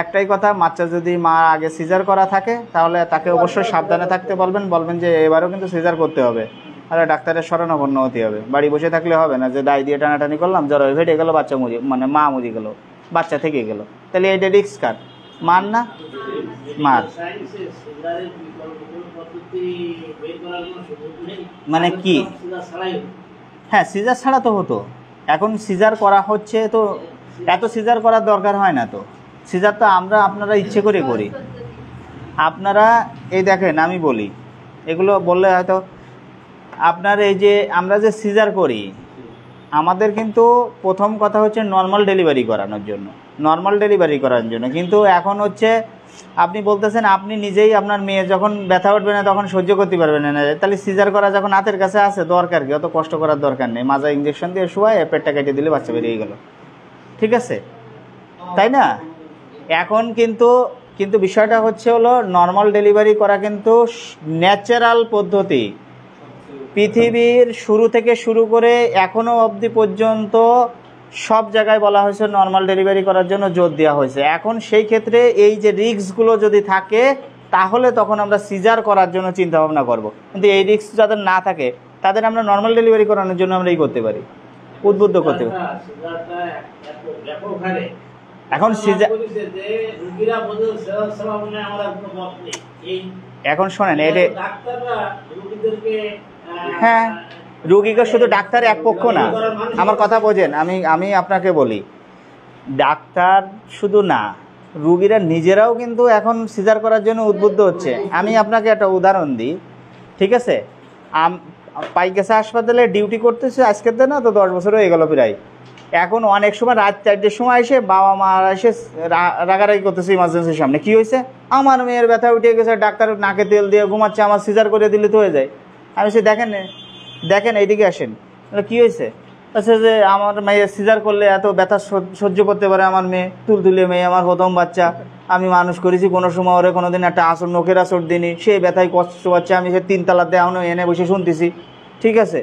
একটাই কথা, বাচ্চা যদি মা আগে সিজার করা থাকে তাহলে তাকে অবশ্যই সাবধানে থাকতে বলবেন যে এবারও কিন্তু সিজার করতে হবে, তাহলে ডাক্তারের শরণাপন্ন হতে হবে। বাড়ি বসে থাকলে হবে না যে ডাই দিয়ে টানাটানি করলাম, জ্বর ফেটে গেলো, বাচ্চা মানে মা মরে গেলো, বাচ্চা থেকে গেল, তাহলে এটা রিস্ক কার? মার না? মার। মানে কি? হ্যাঁ, সিজার ছাড়া তো হতো, এখন সিজার করা হচ্ছে তো এত সিজার করার দরকার হয় না। তো সিজার তো আপনারা ইচ্ছে করে করি। আপনারা এই দেখেন, আমি বলি, এগুলো বললে হয়তো আপনার এই যে আমরা যে সিজার করি, আমাদের কিন্তু প্রথম কথা হচ্ছে নর্মাল ডেলিভারি করানোর জন্য, কিন্তু এখন হচ্ছে আপনি বলতেছেন আপনি নিজেই আপনার মেয়ে যখন ব্যথা উঠবে না তখন সহ্য করতে পারবেন না, তাহলে সিজার করা যখন হাতের কাছে আছে দরকার কি? অত কষ্ট করার দরকার নেই, মাজা ইঞ্জেকশন দিয়ে শোয়ায় পেটটা কেটে দিলে বাচ্চা বেরিয়ে গেল। ঠিক আছে, তাই না? এখন কিন্তু বিষয়টা হচ্ছে হলো নর্মাল ডেলিভারি করা কিন্তু ন্যাচারাল পদ্ধতি। পৃথিবীর শুরু থেকে শুরু করে এখনো অবধি পর্যন্ত সব জায়গায় বলা হয়েছে নর্মাল ডেলিভারি করার জন্য জোর দেওয়া হয়েছে। এখন সেই ক্ষেত্রে এই যে রিস্কগুলো যদি থাকে তাহলে তখন আমরা সিজার করার জন্য চিন্তা ভাবনা করব, কিন্তু এই রিস্ক যাদের না থাকে তাদের আমরা নর্মাল ডেলিভারি করানোর জন্য আমরা করতে পারি, উদ্বুদ্ধ করতে পারি। এখন এখন শোনেন, এটা হ্যাঁ, রুগীকে শুধু ডাক্তার এক পক্ষ না, আমার কথা বোঝেন, আমি আপনাকে বলি, ডাক্তার শুধু না, রুগীরা নিজেরাও কিন্তু এখন সিজার করার জন্য উদ্বুদ্ধ হচ্ছে। আমি আপনাকে একটা উদাহরণ দিই, ঠিক আছে? পাইকেসা হাসপাতালে ডিউটি করতেছে আজকের দিন না তো 10 বছর হয়ে গেল প্রায়। এখন অনেক সময় রাত 4টের সময় এসে বাবা মা এসে রাগারাগি করতেছে ইমার্জেন্সির সামনে, কি হয়েছে? আমার মেয়ের ব্যথা উঠে গেছে, ডাক্তার নাকে তেল দিয়ে ঘুমাচ্ছে, আমার সিজার করে দিলে তো হয়ে যায়। আমি সে দেখেন এইদিকে আসেন, কি হয়েছে? আচ্ছা, যে আমার মেয়ে সিজার করলে এত ব্যথা সহ্য করতে পারে আমার মেয়ে, তুলতুলে মেয়ে, আমার প্রথম বাচ্চা, আমি মানুষ করেছি, কোনো সময় ওরে কোনোদিন একটা নখের আসর দিনই, সেই ব্যথায় কষ্ট পাচ্ছে, আমি সে 3 তলার দেওয়ানো এনে বসে শুনতেছি। ঠিক আছে,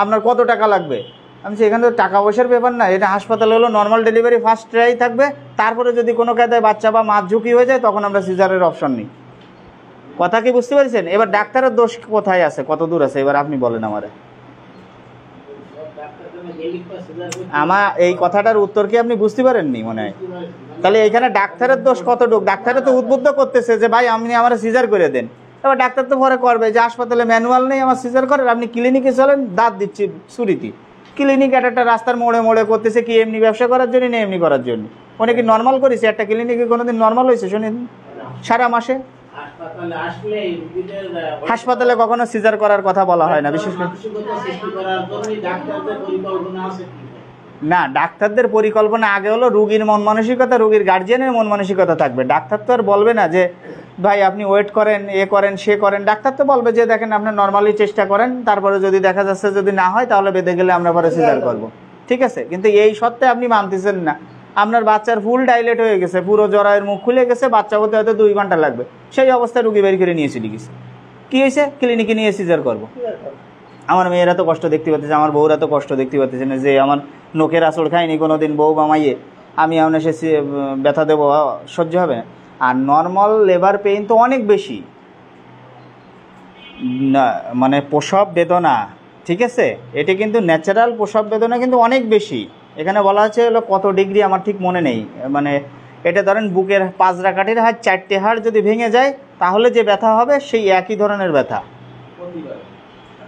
আপনার কত টাকা লাগবে? আমি এখানে তো টাকা পয়সার ব্যাপার না, এটা হাসপাতাল হলো নর্মাল ডেলিভারি ফার্স্ট ট্রাই থাকবে, তারপরে যদি কোনো কায়দায় বাচ্চা বা মাছ ঝুঁকি হয়ে যায় তখন আমরা সিজারের অপশন নিই। কথা কি বুঝতে পারছেন? এবার ডাক্তারের দোষ কোথায় আছে, কত দূর আছে, এবার আপনি বলেন আমারে। আমার এই কথাটার উত্তর কি আপনি বুঝতে পারেননি মনে হয়? তাহলে এখানে ডাক্তারের দোষ কতটুকু? ডাক্তারে তো উদ্বুদ্ধ করতেছে যে ভাই আপনি আমার সিজার করে দেন, এবার ডাক্তার তো পরে করবে যে হাসপাতালে ম্যানুয়াল নেই আমার সিজার করার, আপনি ক্লিনিকে চলেন, দাঁত দিচ্ছি ছুরিতে। ক্লিনিক একটা রাস্তার মোড়ে মোড়ে করতেছে কি এমনি ব্যবসা করার জন্য না এমনি করার জন্য? উনি কি নর্মাল করেছে? একটা ক্লিনিকে কোনোদিন নর্মাল হয়েছে শুনেন সারা মাসে? হাসপাতালে কখনো সিজার করার কথা বলা হয় না, বিশেষ করে না। ডাক্তারদের পরিকল্পনা আগে হলো রুগীর মন মানসিকতা, রুগীর গার্জিয়ানের মন মানসিকতা থাকবে। ডাক্তার তো আর বলবে না যে ভাই আপনি ওয়েট করেন, এ করেন, সে করেন। ডাক্তার তো বলবে যে দেখেন আপনি নর্মালি চেষ্টা করেন, তারপরে যদি দেখা যাচ্ছে যদি না হয় তাহলে বেঁধে গেলে আমরা পরে সিজার করব। ঠিক আছে, কিন্তু এই সত্ত্বে আপনি মানতেছেন না। আপনার বাচ্চার ফুল ডাইলেট হয়ে গেছে, পুরো জরায়ের মুখ খুলে গেছে, বাচ্চা হতে হয়তো 2 ঘন্টা লাগবে, সেই অবস্থায় রুগী বের করে নিয়ে চলে গেছে। কী হয়েছে? ক্লিনিকে নিয়ে সিজার করবো। আমার মেয়েরা তো কষ্ট দেখতে পাচ্ছে, আমার বউরা তো কষ্ট দেখতে পাচ্ছে না, যে আমার নোকের আসল খায়নি কোনোদিন বউ বামাইয়ে, আমি এমন এসে ব্যথা দেবো, সহ্য হবে না। আর নর্মাল লেবার পেইন তো অনেক বেশি, না মানে প্রসব বেদনা, ঠিক আছে, এটা কিন্তু ন্যাচারাল প্রসব বেদনা কিন্তু অনেক বেশি। এখানে বলা আছে হলো কত ডিগ্রি আমার ঠিক মনে নেই, মানে এটা ধরেন বুকের 5 রাকাঠির হাড় 4টে হাড় যদি ভেঙে যায় তাহলে যে ব্যথা হবে সেই একই ধরনের ব্যথা,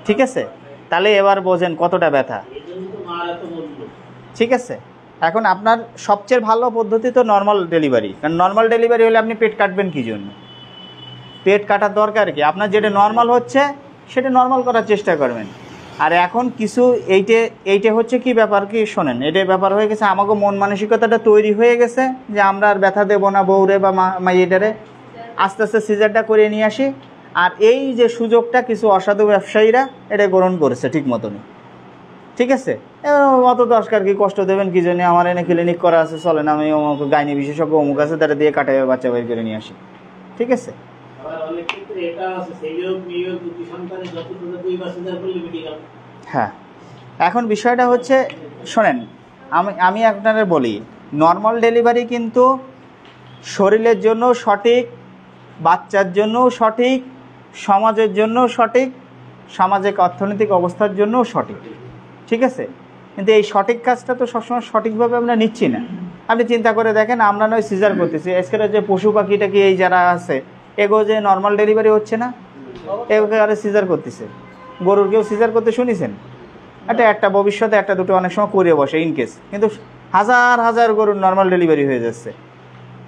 ঠিক আছে। তাহলে এবার বোঝেন কতটা ব্যথা, ঠিক আছে। এখন আপনার সবচেয়ে ভালো পদ্ধতি তো নর্মাল ডেলিভারি, কারণ নর্মাল ডেলিভারি হলে আপনি পেট কাটবেন কী জন্য? পেট কাটার দরকার কি? আপনার যেটা নর্মাল হচ্ছে সেটা নর্মাল করার চেষ্টা করবেন। আর এখন কিছু এইটা হচ্ছে কি ব্যাপার কি শোনেন, এটাই ব্যাপার হয়ে গেছে, আমাকে মন মানসিকতাটা তৈরি হয়ে গেছে যে আমরা আর ব্যথা দেবো না বউরে বা মাইয়েটারে, আস্তে আস্তে সিজারটা করে নিয়ে আসি। আর এই যে সুযোগটা কিছু অসাধু ব্যবসায়ীরা এটা গ্রহণ করেছে ঠিক মতনই, ঠিক আছে। অত দরকার কি, কষ্ট দেবেন কি জন্য? আমার এনে ক্লিনিক করা আছে, চলেন আমি অমুক গাইনি বিশেষজ্ঞ অমুক আছে, তারা দিয়ে কাটাই বাচ্চা বের করে নিয়ে আসি, ঠিক আছে। হ্যাঁ, এখন বিষয়টা হচ্ছে শোনেন, আমি আপনাদের বলি, নর্মাল ডেলিভারি কিন্তু শরীরের জন্য সঠিক, বাচ্চার জন্য সঠিক, সমাজের জন্য সঠিক, সামাজিক অর্থনৈতিক অবস্থার জন্য সঠিক, ঠিক আছে। কিন্তু এই সঠিক কাজটা তো সবসময় সঠিকভাবে আমরা নিচ্ছি না। আপনি চিন্তা করে দেখেন, আমরা নয় সিজার করতেছি, আজকের যে পশু পাখিটা কি এই যারা আছে এগো যে নর্মাল ডেলিভারি হচ্ছে না, এগুলো আরে সিজার করতেছে। গরুর কেউ সিজার করতে শুনেছেন? একটা ভবিষ্যতে একটা দুটো অনেক সময় করে বসে ইনকেস, কিন্তু হাজার হাজার গরুর নর্মাল ডেলিভারি হয়ে যাচ্ছে।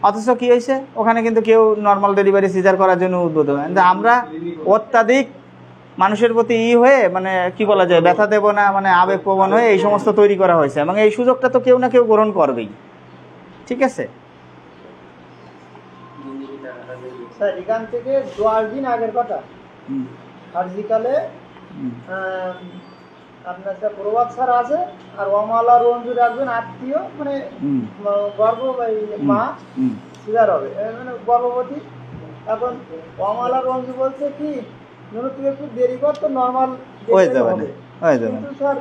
অথচ কি হয়েছে ওখানে কিন্তু কেউ নর্মাল ডেলিভারি সিজার করার জন্য উদ্বুদ্ধ হয়। আমরা অত্যাধিক মানুষের প্রতি হয়ে মানে কি বলা যায়, ব্যথা দেবো না মানে আবেগপ্রবণ হয়ে এই সমস্ত তৈরি করা হয়েছে, এবং এই সুযোগটা তো কেউ না কেউ গ্রহণ করবেই, ঠিক আছে। স্যার এখান থেকে 10 দিন আগের কথা, সার্জিক্যালে আপনার একটা প্রভাত স্যার আছে আর অমালা রঞ্জুর একজন আত্মীয়, মানে গর্ভবতী মা সিজার হবে, মানে গর্ভবতী। এখন অমালা রঞ্জু বলছে কি, তুই একটু দেরি কর, তো নর্মাল হয়ে যাবে। কিন্তু স্যার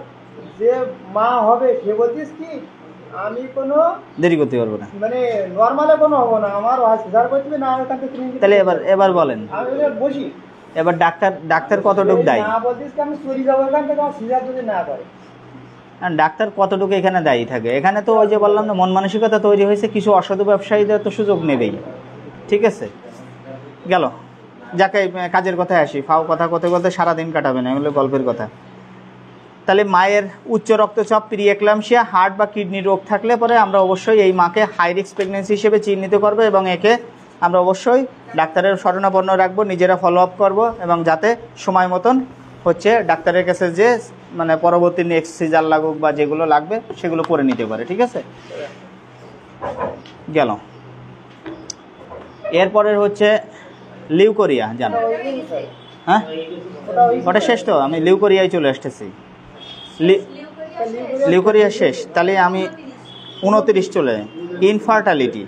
যে মা হবে সে বলছিস কি আমি কোনো দেরি করতে পারবো না, মানে নর্মালে কোনো হবো না, আমার সিজার করতে হবে না। এখান থেকে তাহলে এবার বলেন, আমি বসি, এবার ডাক্তার কতটুকু দায়ী? না বলছিস আমি চলে যাবো এখান থেকে, আমার সিজার যদি না করে। ডাক্তার কতটুকু এখানে দায়ী থাকে? এখানে তো ওই যে বললাম না, মন মানসিকতা তৈরি হয়েছে, কিছু অসাধু ব্যবসায়ীদের তো সুযোগ নেবেই, ঠিক আছে। গেল, যাকে কাজের কথায় আসি, ফাও কথা কথা সারাদিন কাটাবে না, এগুলো গল্পের কথা। তাহলে মায়ের উচ্চ রক্তচাপ, প্রি-এক্লাম্পসিয়া, হার্ট বা কিডনি রোগ থাকলে পরে আমরা অবশ্যই এই মাকে হাই রিস্ক প্রেগনেন্সি হিসেবে চিহ্নিত করবো, এবং একে আমরা অবশ্যই ডাক্তারের শরণাপন্ন রাখবো, নিজেরা ফলো আপ করবো, এবং যাতে সময় মতন হচ্ছে ডাক্তারের কাছে যে মানে পরবর্তী নেক্সট সিজার লাগুক বা যেগুলো লাগবে সেগুলো করে নিতে পারে, ঠিক আছে। গেল, এরপরের হচ্ছে লিউকোরিয়া, জানো? হ্যাঁ, ওটা শেষ তো, আমি লিউকোরিয়ায় চলে আসতেছি। লিউকোরিয়া শেষ, তাহলে আমি 29 চলে। ইনফার্টালিটি,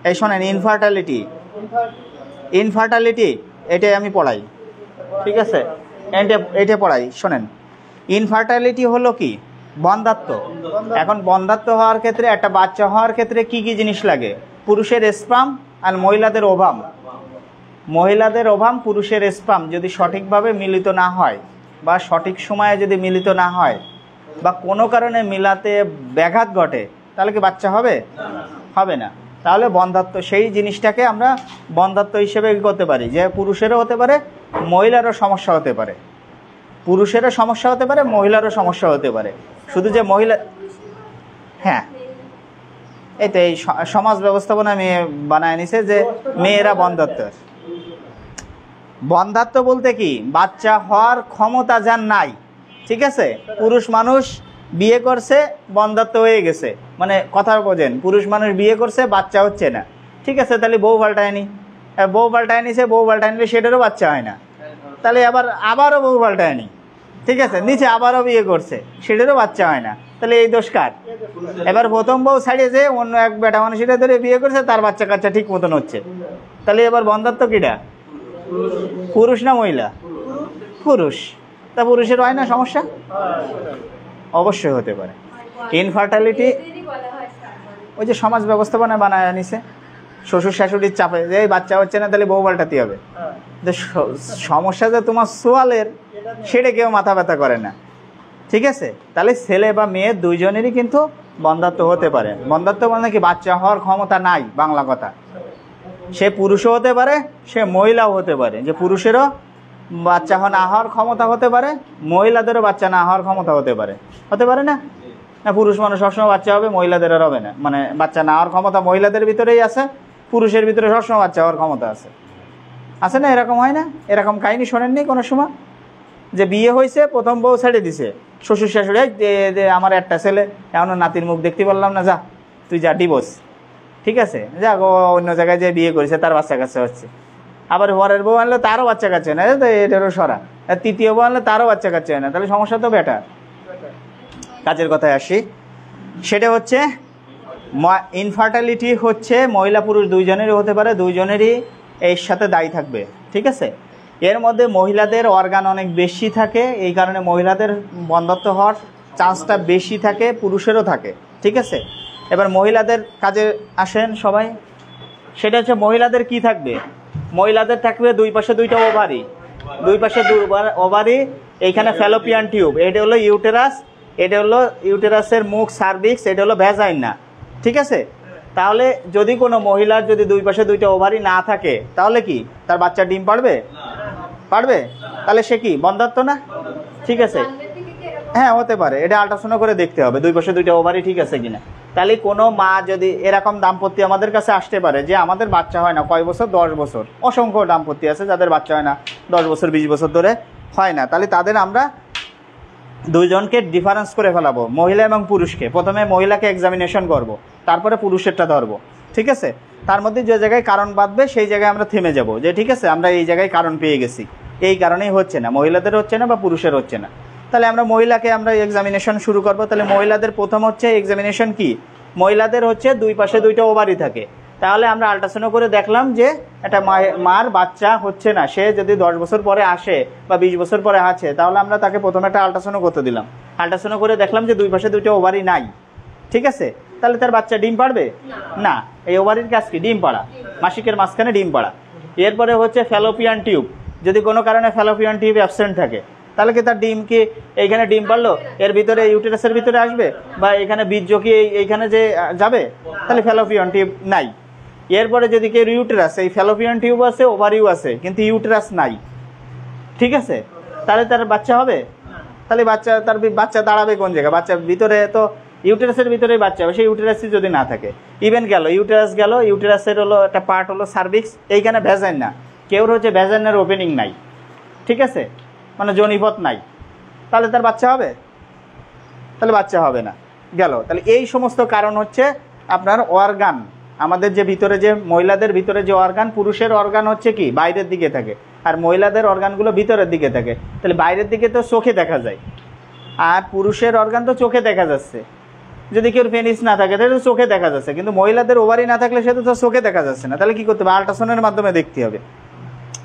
এই শোনেন, ইনফার্টালিটি এটাই আমি পড়াই, ঠিক আছে, এটা পড়াই। শোনেন, ইনফার্টালিটি হলো কি? বন্ধ্যাত্ব। এখন বন্ধ্যাত্ব হওয়ার ক্ষেত্রে, একটা বাচ্চা হওয়ার ক্ষেত্রে কি কি জিনিস লাগে? পুরুষের স্পাম আর মহিলাদের ওভাম। মহিলাদের ওভাম, পুরুষের স্পাম যদি সঠিকভাবে মিলিত না হয় বা সঠিক সময়ে যদি মিলিত না হয় বা কোনো কারণে মিলাতে ব্যাঘাত ঘটে, তাহলে কি বাচ্চা হবে? হবে না। তাহলে বন্ধ্যাত্ব, সেই জিনিসটাকে আমরা বন্ধ্যাত্ব হিসেবে করতে পারি, যে পুরুষেরও হতে পারে, মহিলারও সমস্যা হতে পারে, পুরুষেরও সমস্যা হতে পারে, মহিলারও সমস্যা হতে পারে। শুধু যে মহিলা, হ্যাঁ, এই তো এই সমাজ ব্যবস্থাপনা মেয়ে বানায় নিছে যে মেয়েরা বন্ধ্যাত্ব বলতে কি? বাচ্চা হওয়ার ক্ষমতা যার নাই, ঠিক আছে। পুরুষ মানুষ বিয়ে করছে, বন্ধ্যাত্ব হয়ে গেছে, মানে কথা বোঝেন, পুরুষ মানুষ বিয়ে করছে, বাচ্চা হচ্ছে না, ঠিক আছে, তাহলে বউ পাল্টায়নি, বউ পাল্টায় নিছে, বউ পাল্টায় নিলে সেটারও বাচ্চা হয় না, তাহলে আবারও বউ পাল্টায়নি, ঠিক আছে, নিচে আবারও বিয়ে করছে, সেটারও বাচ্চা হয় না, তাহলে এই দোষ কার? এবার প্রথম বউ ছাড়িয়ে যে অন্য এক বেটা মানুষের ধরে বিয়ে করছে, তার বাচ্চা কাচ্চা ঠিক মতন হচ্ছে, তাহলে এবার বন্ধাত্ব কিটা? পুরুষ না মহিলা? পুরুষ। তা পুরুষের হয় না সমস্যা? অবশ্যই হতে পারে। ইনফার্টিলিটি ওই যে সমাজ ব্যবস্থাপনায় বানায় নিছে, শ্বশুর শাশুড়ির চাপে যে এই বাচ্চা হচ্ছে না, তাহলে বউ পাল্টাতে হবে। যে সমস্যা যে তোমার সোয়ালের, সেটা কেউ মাথা ব্যথা করে না। ঠিক আছে, তাহলে ছেলে বা মেয়ে দুইজনেরই কিন্তু বন্ধাত্ব হতে পারে। বন্ধাত্ব মানে কি? বাচ্চা হওয়ার ক্ষমতা নাই, বাংলা কথা। সে পুরুষও হতে পারে, সে মহিলাও হতে পারে। যে পুরুষেরও বাচ্চা না হওয়ার ক্ষমতা হতে পারে, মহিলাদেরও বাচ্চা না হওয়ার ক্ষমতা হতে পারে। হতে পারে না? না, পুরুষ মানুষ সবসময় বাচ্চা হবে, মহিলাদের আর হবে না। মানে বাচ্চা না হওয়ার ক্ষমতা মহিলাদের ভিতরেই আছে, পুরুষের ভিতরে সবসময় বাচ্চা হওয়ার ক্ষমতা আছে। আছে না? এরকম হয় না? এরকম কাহিনী শোনেননি কোনো সময়? যে বিয়ে হয়েছে, প্রথম বউ ছেড়ে দিছে, শ্বশুর শাশুড়ি আমার একটা ছেলে, এমন নাতির মুখ দেখতে পারলাম না, যা তুই যা, ডিভোর্স। ঠিক আছে, যাক, ও অন্য জায়গায় যে বিয়ে করেছে, তার বাচ্চা কাচ্চা হচ্ছে। আবার পরের বউ আনলে তারও বাচ্চা কাচ্চা হয় না, এটারও সরা। তৃতীয় বউ আনলে তারও বাচ্চা কাচ্চা হয় না, তাহলে সমস্যা তো বেটা। কাজের কথায় আসি, সেটা হচ্ছে ইনফার্টিলিটি হচ্ছে মহিলা পুরুষ দুইজনেরই হতে পারে, দুইজনেরই এর সাথে দায়ী থাকবে। ঠিক আছে, এর মধ্যে মহিলাদের অর্গান অনেক বেশি থাকে, এই কারণে মহিলাদের বন্ধাত্ব হওয়ার চান্সটা বেশি থাকে, পুরুষেরও থাকে। ঠিক আছে, এবার মহিলাদের কাজে আসেন সবাই। সেটা হচ্ছে মহিলাদের কি থাকবে? মহিলাদের থাকবে দুই পাশে দুইটা ওভারি, দুই পাশে ওভারি, এইখানে ফ্যালোপিয়ান টিউব, এটা হলো ইউটেরাস, এটা হলো ইউটেরাসের মুখ, সার্ভিক্স, এটা হলো ভ্যাজাইনা। ঠিক আছে, তাহলে যদি কোনো মহিলার যদি দুই পাশে দুইটা ওভারি না থাকে, তাহলে কি তার বাচ্চা ডিম পারবে? পারবে? তাহলে সে কি বন্ধাত্ব না? ঠিক আছে, হ্যাঁ হতে পারে, এটা আল্ট্রাসাউন্ড করে দেখতে হবে দুই পাশে দুইটা ওভারি ঠিক আছে কিনা। তাহলে কোনো মা যদি এরকম দাম্পত্য আমাদের কাছে আসতে পারে যে আমাদের বাচ্চা হয় না, কয় বছর? 10 বছর। অসংখ্য দাম্পত্য আছে যাদের বাচ্চা হয় না 10 বছর 20 বছর ধরে হয় না। তাহলে তাদের আমরা দুইজনকে ডিফারেন্স করে ফেলাবো, মহিলা এবং পুরুষকে। প্রথমে মহিলাকে এক্সামিনেশন করব, তারপরে পুরুষেরটা ধরবো। ঠিক আছে, তার মধ্যে যে জায়গায় কারণ বাঁধবে সেই জায়গায় আমরা থেমে যাব, যে ঠিক আছে আমরা এই জায়গায় কারণ পেয়ে গেছি, এই কারণেই হচ্ছে না, মহিলাদের হচ্ছে না বা পুরুষের হচ্ছে না। তাহলে আমরা মহিলাকে আমরা এক্সামিনেশন শুরু করব। তাহলে মহিলাদের প্রথম হচ্ছে এক্সামিনেশন কি? মহিলাদের হচ্ছে দুই পাশে দুইটা ওভারি থাকে। তাহলে আমরা আল্ট্রাসাউন্ড করে দেখলাম যে একটা মার বাচ্চা হচ্ছে না, সে যদি 10 বছর পরে আসে বা 20 বছর পরে আছে, তাহলে আমরা তাকে প্রথমে একটা আল্ট্রাসাউন্ড করতে দিলাম। আল্ট্রাসাউন্ড করে দেখলাম যে দুই পাশে দুইটা ওভারি নাই। ঠিক আছে, তাহলে তার বাচ্চা ডিম পাড়বে না। এই ওভারির কাজ কি? ডিম পাড়া, মাসিকের মাঝখানে ডিম পাড়া। এরপরে হচ্ছে ফ্যালোপিয়ান টিউব, যদি কোনো কারণে ফ্যালোপিয়ান টিউব অ্যাবসেন্ট থাকে, তাহলে কি তার ডিম কি এইখানে ডিম পারলো এর ভিতরে ইউটেরাসের ভিতরে আসবে, বা এখানে বীর্য কি এইখানে যে যাবে? তাহলে ফ্যালোপিয়ান টিউব নাই। এরপরে যদি কেউ ইউটেরাস, এই ফ্যালোপিয়ান টিউব আছে, ওভারিও আছে, কিন্তু ইউটেরাস নাই। ঠিক আছে, তাহলে তার বাচ্চা হবে? তাহলে তার বাচ্চা দাঁড়াবে কোন জায়গায়? বাচ্চার ভিতরে তো ইউটেরাসের ভিতরেই বাচ্চা হবে, সেই ইউটেরাসই যদি না থাকে। ইভেন গেল ইউটেরাস, গেল ইউটেরাসের হলো একটা পার্ট হলো সার্ভিক্স, এইখানে ভ্যাজাইনা, কেউর হচ্ছে ভ্যাজাইনার ওপেনিং নাই। ঠিক আছে, মানে জনিপথ নাই, তাহলে তার বাচ্চা হবে? তাহলে বাচ্চা হবে না। গেল, তাহলে এই সমস্ত কারণ হচ্ছে আপনার অর্গান, আমাদের যে ভিতরে যে মহিলাদের ভিতরে যে অর্গান, পুরুষের অর্গান হচ্ছে কি বাইরের দিকে থাকে, আর মহিলাদের অর্গানগুলো ভিতরের দিকে থাকে। তাহলে বাইরের দিকে তো চোখে দেখা যায়, আর পুরুষের অর্গান তো চোখে দেখা যাচ্ছে। যদি কেউ পেনিস না থাকে তাহলে চোখে দেখা যাচ্ছে, কিন্তু মহিলাদের ওভারি না থাকলে সেটা তো চোখে দেখা যাচ্ছে না। তাহলে কি করতে হবে? আল্ট্রাসাউন্ডের মাধ্যমে দেখতে হবে।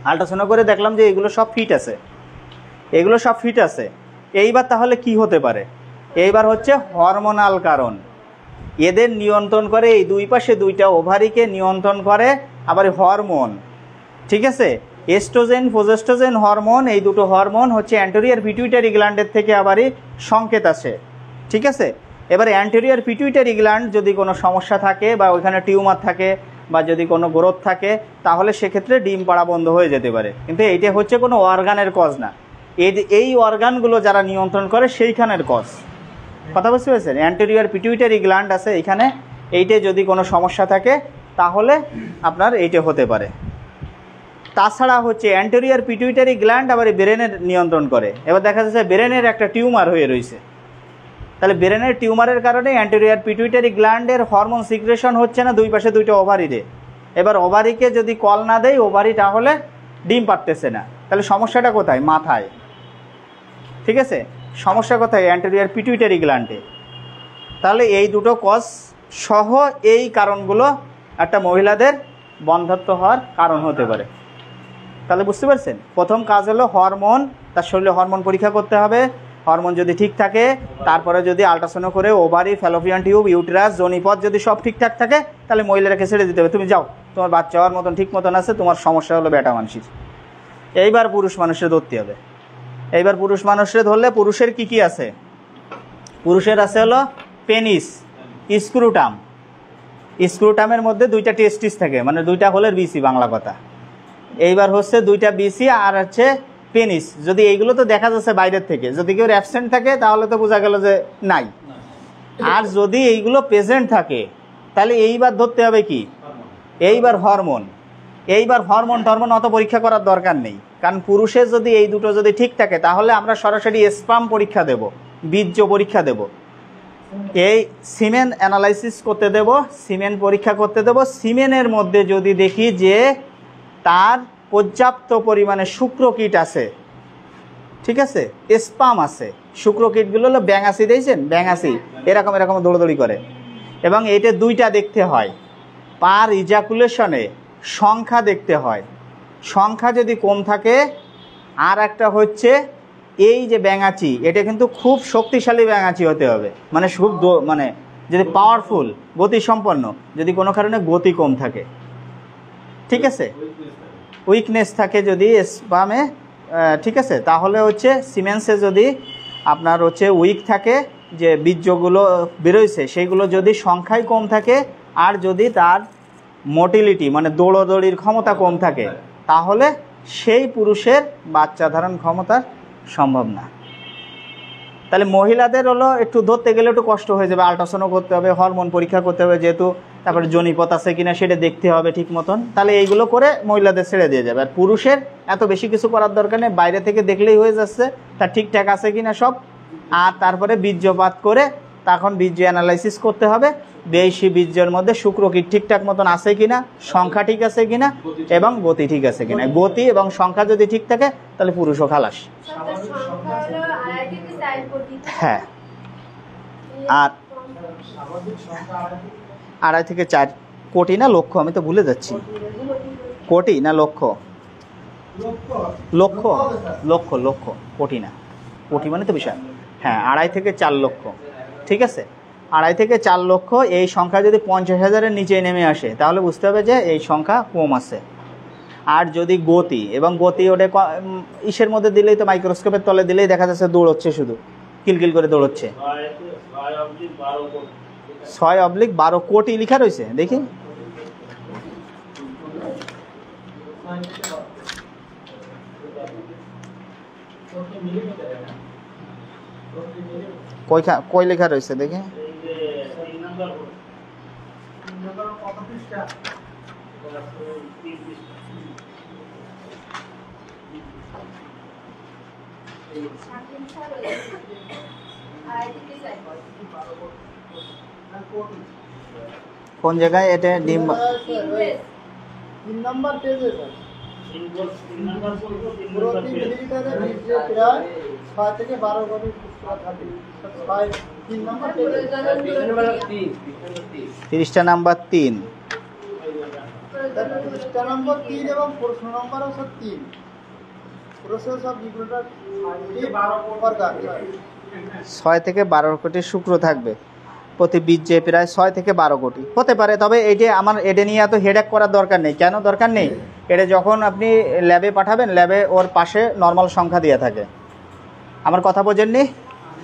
আল্ট্রাসাউন্ড করে দেখলাম যে এগুলো সব ফিট আছে, এগুলো সব ফিট আছে। এইবার তাহলে কি হতে পারে? এইবার হচ্ছে হরমোনাল কারণ, এদের নিয়ন্ত্রণ করে এই দুই পাশে দুইটা ওভারিকে নিয়ন্ত্রণ করে আবার হরমোন। ঠিক আছে, এস্ট্রোজেন প্রোজেস্ট্রোজেন হরমোন, এই দুটো হরমোন হচ্ছে অ্যান্টেরিয়র পিটুইটারি গ্ল্যান্ডের থেকে আবারই সংকেত আসে। ঠিক আছে, এবারে অ্যান্টেরিয়র পিটুইটারি গ্ল্যান্ড যদি কোনো সমস্যা থাকে বা ওইখানে টিউমার থাকে বা যদি কোনো গ্রোথ থাকে, তাহলে সেক্ষেত্রে ডিম পাড়া বন্ধ হয়ে যেতে পারে। কিন্তু এইটা হচ্ছে কোনো অর্গানের কজ না, এই অর্গানগুলো যারা নিয়ন্ত্রণ করে সেইখানের কজ। কথা বুঝতে পেরেছেন? অ্যান্টেরিয়র পিটুইটারি গ্ল্যান্ড আছে এইখানে, এইটে যদি কোনো সমস্যা থাকে তাহলে আপনার এইটা হতে পারে। তাছাড়া হচ্ছে অ্যান্টেরিয়র পিটুইটারি গ্ল্যান্ড আবার ব্রেনের নিয়ন্ত্রণ করে। এবার দেখা যাচ্ছে ব্রেনের একটা টিউমার হয়ে রয়েছে, তাহলে ব্রেনের টিউমারের কারণে অ্যান্টেরিয়র পিটুইটারি গ্ল্যান্ডের হরমোন সিক্রেশন হচ্ছে না দুই পাশে দুইটা ওভারিতে। এবার ওভারিকে যদি কল না দেয়, ওভারি তাহলে ডিম পারতেছে না। তাহলে সমস্যাটা কোথায়? মাথায়। ঠিক আছে, সমস্যা কোথায়? অ্যান্টেরিয়র পিটুইটারি গ্ল্যান্ডে। তাহলে এই দুটো কজ সহ এই কারণগুলো একটা মহিলাদের বন্ধ্যাত্ব হওয়ার কারণ হতে পারে। তাহলে বুঝতে পারছেন, প্রথম কাজ হলো হরমোন, তার শরীরে হরমোন পরীক্ষা করতে হবে। হরমোন যদি ঠিক থাকে, তারপরে যদি আল্ট্রাসাউন্ড করে ওভারি, ফ্যালোপিয়ান টিউব, ইউটেরাস, যোনিপথ যদি সব ঠিকঠাক থাকে, তাহলে মহিলাকে ছেড়ে দিতে হবে, তুমি যাও, তোমার বাচ্চা হওয়ার মতন ঠিক মতন আছে, তোমার সমস্যা হলো বেটা মানুষের। এইবার পুরুষ মানুষের ধরতে হবে। এইবার পুরুষ মানুষের ধরলে পুরুষের কি কি আছে? পুরুষের আছে হলো পেনিস, স্ক্রুটাম। স্ক্রুটামের মধ্যে দুইটা টেস্টিস থাকে, মানে দুইটা হোলের বিসি বাংলা কথা। এইবার হচ্ছে দুইটা বিসি আর হচ্ছে পেনিস। যদি এইগুলো তো দেখা যাচ্ছে বাইরের থেকে, যদি কেউ অ্যাবসেন্ট থাকে তাহলে তো বোঝা গেল যে নাই। আর যদি এইগুলো প্রেজেন্ট থাকে তাহলে এইবার ধরতে হবে কি? এইবার হরমোন। এইবার হরমোন টরমোন অত পরীক্ষা করার দরকার নেই, কারণ পুরুষের যদি এই দুটো যদি ঠিক থাকে তাহলে আমরা সরাসরি স্পাম পরীক্ষা দেব, বীর্য পরীক্ষা দেব, এই সিমেন অ্যানালাইসিস করতে দেব, সিমেন পরীক্ষা করতে দেব। সিমেনের মধ্যে যদি দেখি যে তার পর্যাপ্ত পরিমাণে শুক্রকীট আছে, ঠিক আছে, স্পাম আছে, শুক্রকীটগুলো হলো ব্যাঙাসি, দিয়েছেন ব্যাঙাসি, এরকম এরকম দৌড়দৌড়ি করে, এবং এইটা দুইটা দেখতে হয়, পার ইজাকুলেশনে সংখ্যা দেখতে হয়। সংখ্যা যদি কম থাকে, আর একটা হচ্ছে এই যে ব্যাঙাচি, এটা কিন্তু খুব শক্তিশালী ব্যাঙাচি হতে হবে, মানে খুব মানে যদি পাওয়ারফুল, গতিসম্পন্ন। যদি কোনো কারণে গতি কম থাকে, ঠিক আছে, উইকনেস থাকে যদি স্পামে, ঠিক আছে, তাহলে হচ্ছে সিমেন্সে যদি আপনার হচ্ছে উইক থাকে, যে বীর্যগুলো বেরোইছে সেইগুলো যদি সংখ্যায় কম থাকে, আর যদি তার মোটিলিটি মানে দৌড়দৌড়ির ক্ষমতা কম থাকে, তাহলে সেই পুরুষের বাচ্চা ধারণ ক্ষমতা সম্ভব না। তাহলে মহিলাদের হলো একটু ধরতে গেলে একটু কষ্ট হয়ে যাবে, আল্ট্রাসাউন্ড করতে হবে, হরমোন পরীক্ষা করতে হবে যেহেতু, তারপরে যোনিপথ আছে কিনা সেটা দেখতে হবে ঠিক মতন। তাহলে এইগুলো করে মহিলাদের ছেড়ে দিয়ে যাবে। আর পুরুষের এত বেশি কিছু করার দরকার নেই, বাইরে থেকে দেখলেই হয়ে যাচ্ছে তার ঠিকঠাক আছে কিনা সব। আর তারপরে বীর্যপাত করে তখন বীর্য অ্যানালাইসিস করতে হবে, বেশি বীর্যের মধ্যে শুক্রকীট ঠিকঠাক মতন আছে কিনা, সংখ্যা ঠিক আছে কিনা, এবং গতি ঠিক আছে কিনা। গতি এবং সংখ্যা যদি ঠিক থাকে তাহলে পুরুষও খালাস। হ্যাঁ, আর 2.5 থেকে 4 কোটি না লক্ষ, আমি তো ভুলে যাচ্ছি, কোটি না লক্ষ, লক্ষ লক্ষ লক্ষ, কোটি না, কোটি মানে তো বিশাল। হ্যাঁ, 2.5 থেকে 4 লক্ষ, ঠিক আছে, 2.5 থেকে 4 লক্ষ। এই সংখ্যা যদি 50,000-এর নিচে নেমে আসে তাহলে বুঝতে হবে যে এই সংখ্যা কম আছে। আর যদি গতি, এবং গতি ওটা ইসের মধ্যে দিলেই তো, মাইক্রোস্কোপের তলে দিলেই দেখা যাচ্ছে দৌড়চ্ছে, শুধু কিলকিল করে দৌড়চ্ছে। 6/12 কোটি লেখা রয়েছে, দেখি কই লেখা রয়েছে দেখি। কোন জায়গায় এটা? ডিম 3 নম্বর পেজে স্যার, প্রতি মিলিলিটারে বীর্যে প্রায় 6 থেকে 12 কোটি শুক্র থাকে। 3 নম্বর পেজে 30টা নাম্বার 3, 30টা নম্বর 3 এবং প্রশ্ন নম্বর হচ্ছে 3। প্রসেস অফ রিপ্রোডাক্টিভ অর্গান 6 থেকে 12 কোটি শুক্র থাকবে প্রতি বীর্যে, প্রায় 6 থেকে 12 কোটি হতে পারে। তবে এটা আমার এটা নিয়ে এত হেডেক করার দরকার নেই। কেন দরকার নেই? এটা যখন আপনি ল্যাবে পাঠাবেন, ল্যাবে ওর পাশে নর্মাল সংখ্যা দিয়ে থাকে। আমার কথা বোঝেননি?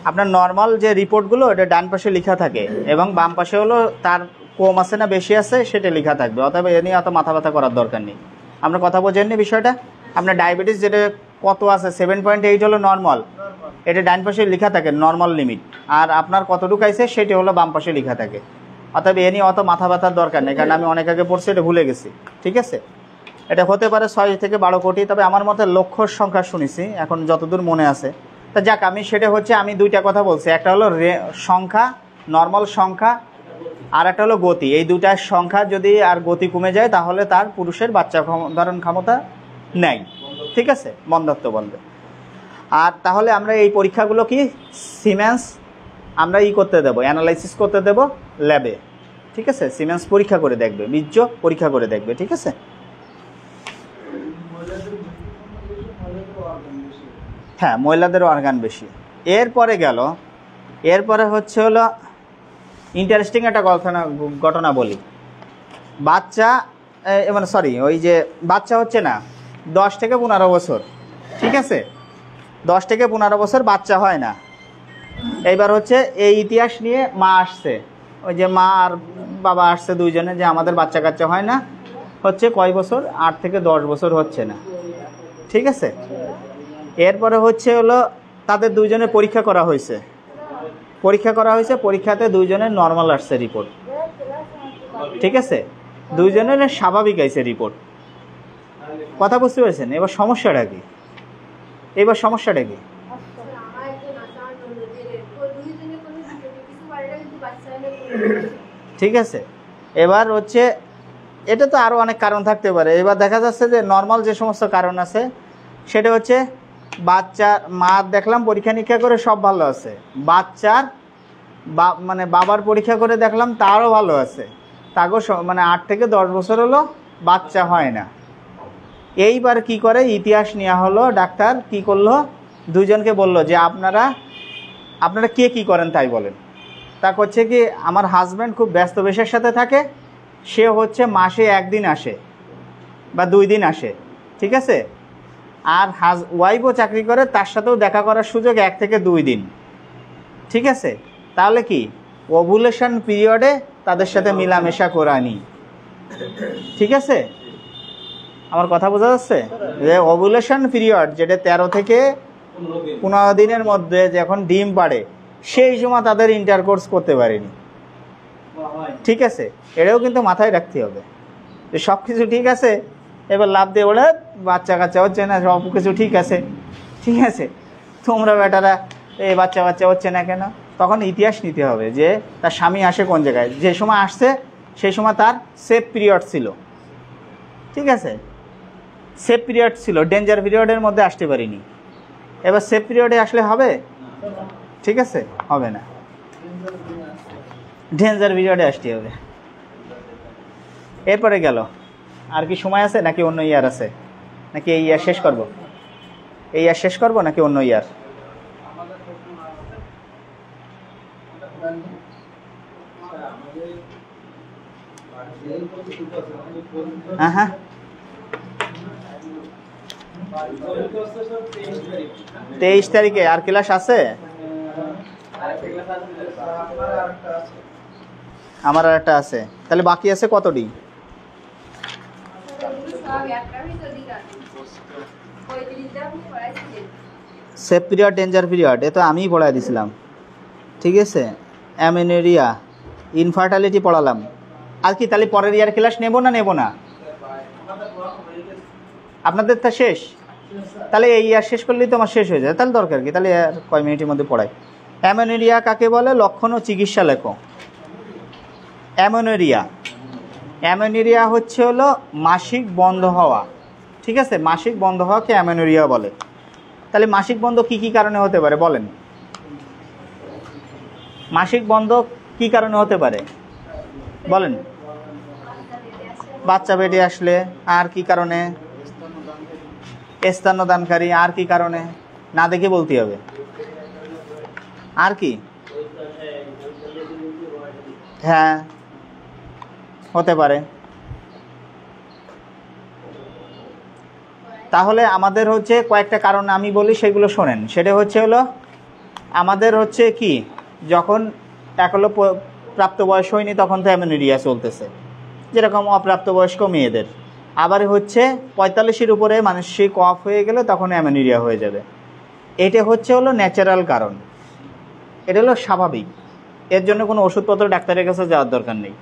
আপনার নর্মাল যে রিপোর্টগুলো এটা ডান পাশে লেখা থাকে, এবং বাম পাশে হলো তার কম আছে না বেশি আছে সেটা লেখা থাকবে। অতএব এ নিয়ে এত মাথা ব্যথা করার দরকার নেই। আপনার কথা বোঝেননি বিষয়টা? আপনার ডায়াবেটিস যেটা কত আছে, 7.8 হলো নর্মাল, এটা ডান পাশে লেখা থাকে নর্মাল লিমিট, আর আপনার কতটুকু আছে সেটা হলো বাম পাশে লেখা থাকে। অতএব এ নিয়ে অত মাথা ব্যথার দরকার নেই, কারণ আমি অনেক আগে পড়ছি, এটা ভুলে গেছি, ঠিক আছে। এটা হতে পারে 6 থেকে 12 কোটি, তবে আমার মতে লক্ষর সংখ্যা শুনেছি এখন যতদূর মনে আছে। তা যাক, আমি সেটা হচ্ছে আমি দুইটা কথা বলছি, একটা হলো সংখ্যা, নর্মাল সংখ্যা, আর একটা হলো গতি। এই দুটার সংখ্যা যদি আর গতি কমে যায় তাহলে তার পুরুষের বাচ্চা ধারণ ক্ষমতা নেই, ঠিক আছে, বন্ধ্যাত্ব বলবে। আর তাহলে আমরা এই পরীক্ষাগুলো কি সিমেন্স আমরা করতে দেবো, অ্যানালাইসিস করতে দেবো ল্যাবে, ঠিক আছে। সিমেন্স পরীক্ষা করে দেখবে, বীর্য পরীক্ষা করে দেখবে, ঠিক আছে। হ্যাঁ, মহিলাদের অর্গান বেশি। এরপরে হচ্ছে হলো ইন্টারেস্টিং একটা ঘটনা বলি। বাচ্চা মানে সরি, ওই যে বাচ্চা হচ্ছে না 10 থেকে 15 বছর, ঠিক আছে, 10 থেকে 15 বছর বাচ্চা হয় না। এইবার হচ্ছে এই ইতিহাস নিয়ে মা আসছে, ওই যে মা আর বাবা আসছে দুইজনে, যে আমাদের বাচ্চা কাচ্চা হয় না, হচ্ছে কয় বছর, 8 থেকে 10 বছর হচ্ছে না, ঠিক আছে। এরপরে হচ্ছে হলো তাদের দুইজনের পরীক্ষা করা হয়েছে, পরীক্ষাতে দুইজনের নর্মাল আসছে রিপোর্ট, ঠিক আছে, দুইজনের স্বাভাবিক আইছে রিপোর্ট। কথা বুঝতে পেরেছেন? এবার সমস্যাটা কি? ঠিক আছে, এবার হচ্ছে এটা তো আরও অনেক কারণ থাকতে পারে। এবার দেখা যাচ্ছে যে নর্মাল যে সমস্ত কারণ আছে সেটা হচ্ছে বাচ্চার মা দেখলাম পরীক্ষা নিরীক্ষা করে সব ভালো আছে, বাচ্চার মানে বাবার পরীক্ষা করে দেখলাম তারও ভালো আছে, তাকেও মানে 8 থেকে 10 বছর হলো বাচ্চা হয় না। এইবার কি করে, ইতিহাস নেওয়া হলো, ডাক্তার কি করলো, দুইজনকে বলল যে আপনারা কে কি করেন তাই বলেন। তা করছে কি, আমার হাজব্যান্ড খুব ব্যস্ত বেশের সাথে থাকে, সে হচ্ছে মাসে 1 দিন আসে বা 2 দিন আসে, ঠিক আছে, আর ওয়াইফও চাকরি করে, তার সাথেও দেখা করার সুযোগ 1 থেকে 2 দিন, ঠিক আছে। তাহলে কি ওভুলেশন পিরিয়ডে তাদের সাথে মিলামেশা করানি, ঠিক আছে। আমার কথা বোঝা যাচ্ছে? যে ওভুলেশন পিরিয়ড যেটা 13 থেকে 15 দিনের মধ্যে যখন ডিম পাড়ে, সেই সময় তাদের ইন্টারকোর্স করতে পারেনি, ঠিক আছে। এটাও কিন্তু মাথায় রাখতে হবে যে সব কিছু ঠিক আছে, এবার লাভ দিয়ে ওরা বাচ্চা কাচ্চা হচ্ছে না, সব কিছু ঠিক আছে, ঠিক আছে, তোমরা বেটারা এই বাচ্চা হচ্ছে না কেন? তখন ইতিহাস নিতে হবে যে তার স্বামী আসে কোন জায়গায়, যে সময় আসছে সেই সময় তার সেফ পিরিয়ড ছিল, ঠিক আছে, সেফ পিরিয়ড ছিল, ডেঞ্জার পিরিয়ডের মধ্যে আসতে পারিনি। এবার সেফ পিরিয়ডে আসলে হবে? ঠিক আছে, হবে না, ডেঞ্জার পিরিয়ডে আসতে হবে। এরপরে গেল, আর কি সময় আছে নাকি অন্য ইয়ার আছে, নাকি এই ইয়ার শেষ করব, নাকি অন্য ইয়ার? হ্যাঁ 23 তারিখে আর ক্লাস আছে? আমার আর একটা আছে, তাহলে বাকি আছে কতটি? সেফ পিরিয়ড, ডেঞ্জার পিরিয়ড, এ তো আমিই পড়াই দিছিলাম, ঠিক আছে। অ্যামেনেরিয়া, ইনফার্টিলিটি পড়ালাম। আর কি তাহলে পরের ইয়ার ক্লাস নেব না? আপনাদের তা শেষ? তাহলে এই ইয়ার শেষ করলেই তো আমার শেষ হয়ে যায়, তাহলে দরকার কি, তাহলে আর কয় মিনিটের মধ্যে পড়াই। অ্যামেনেরিয়া কাকে বলে, লক্ষণ ও চিকিৎসা লেখো। অ্যামেনেরিয়া হচ্ছে হলো মাসিক বন্ধ হওয়া, ঠিক আছে, মাসিক বন্ধ হওয়াকে অ্যামেনেরিয়া বলে। তাহলে মাসিক বন্ধ কি কি কারণে হতে পারে বলেন? মাসিক বন্ধ কি কারণে হতে পারে বলেন? বাচ্চা পেটে আসলে, আর কি কারণে? স্তন্যদানকারী, আর কি কারণে? না দেখে বলতে হবে। আর কি? হ্যাঁ, হতে পারে। তাহলে আমাদের হচ্ছে কয়েকটা কারণ আমি বলি, সেগুলো শোনেন। সেটা হচ্ছে হলো আমাদের হচ্ছে কি, যখন এখনো প্রাপ্ত বয়স হয়নি তখন তো অ্যামেনেরিয়া চলতেছে, যেরকম অপ্রাপ্তবয়স্ক মেয়েদের। আবার হচ্ছে 45-এর উপরে মানসিক অফ হয়ে গেলে তখন অ্যামেনেরিয়া হয়ে যাবে। এটা হচ্ছে হলো ন্যাচারাল কারণ, এটা হলো স্বাভাবিক, এর জন্য কোনো ওষুধপত্র ডাক্তারের কাছে যাওয়ার দরকার নেই।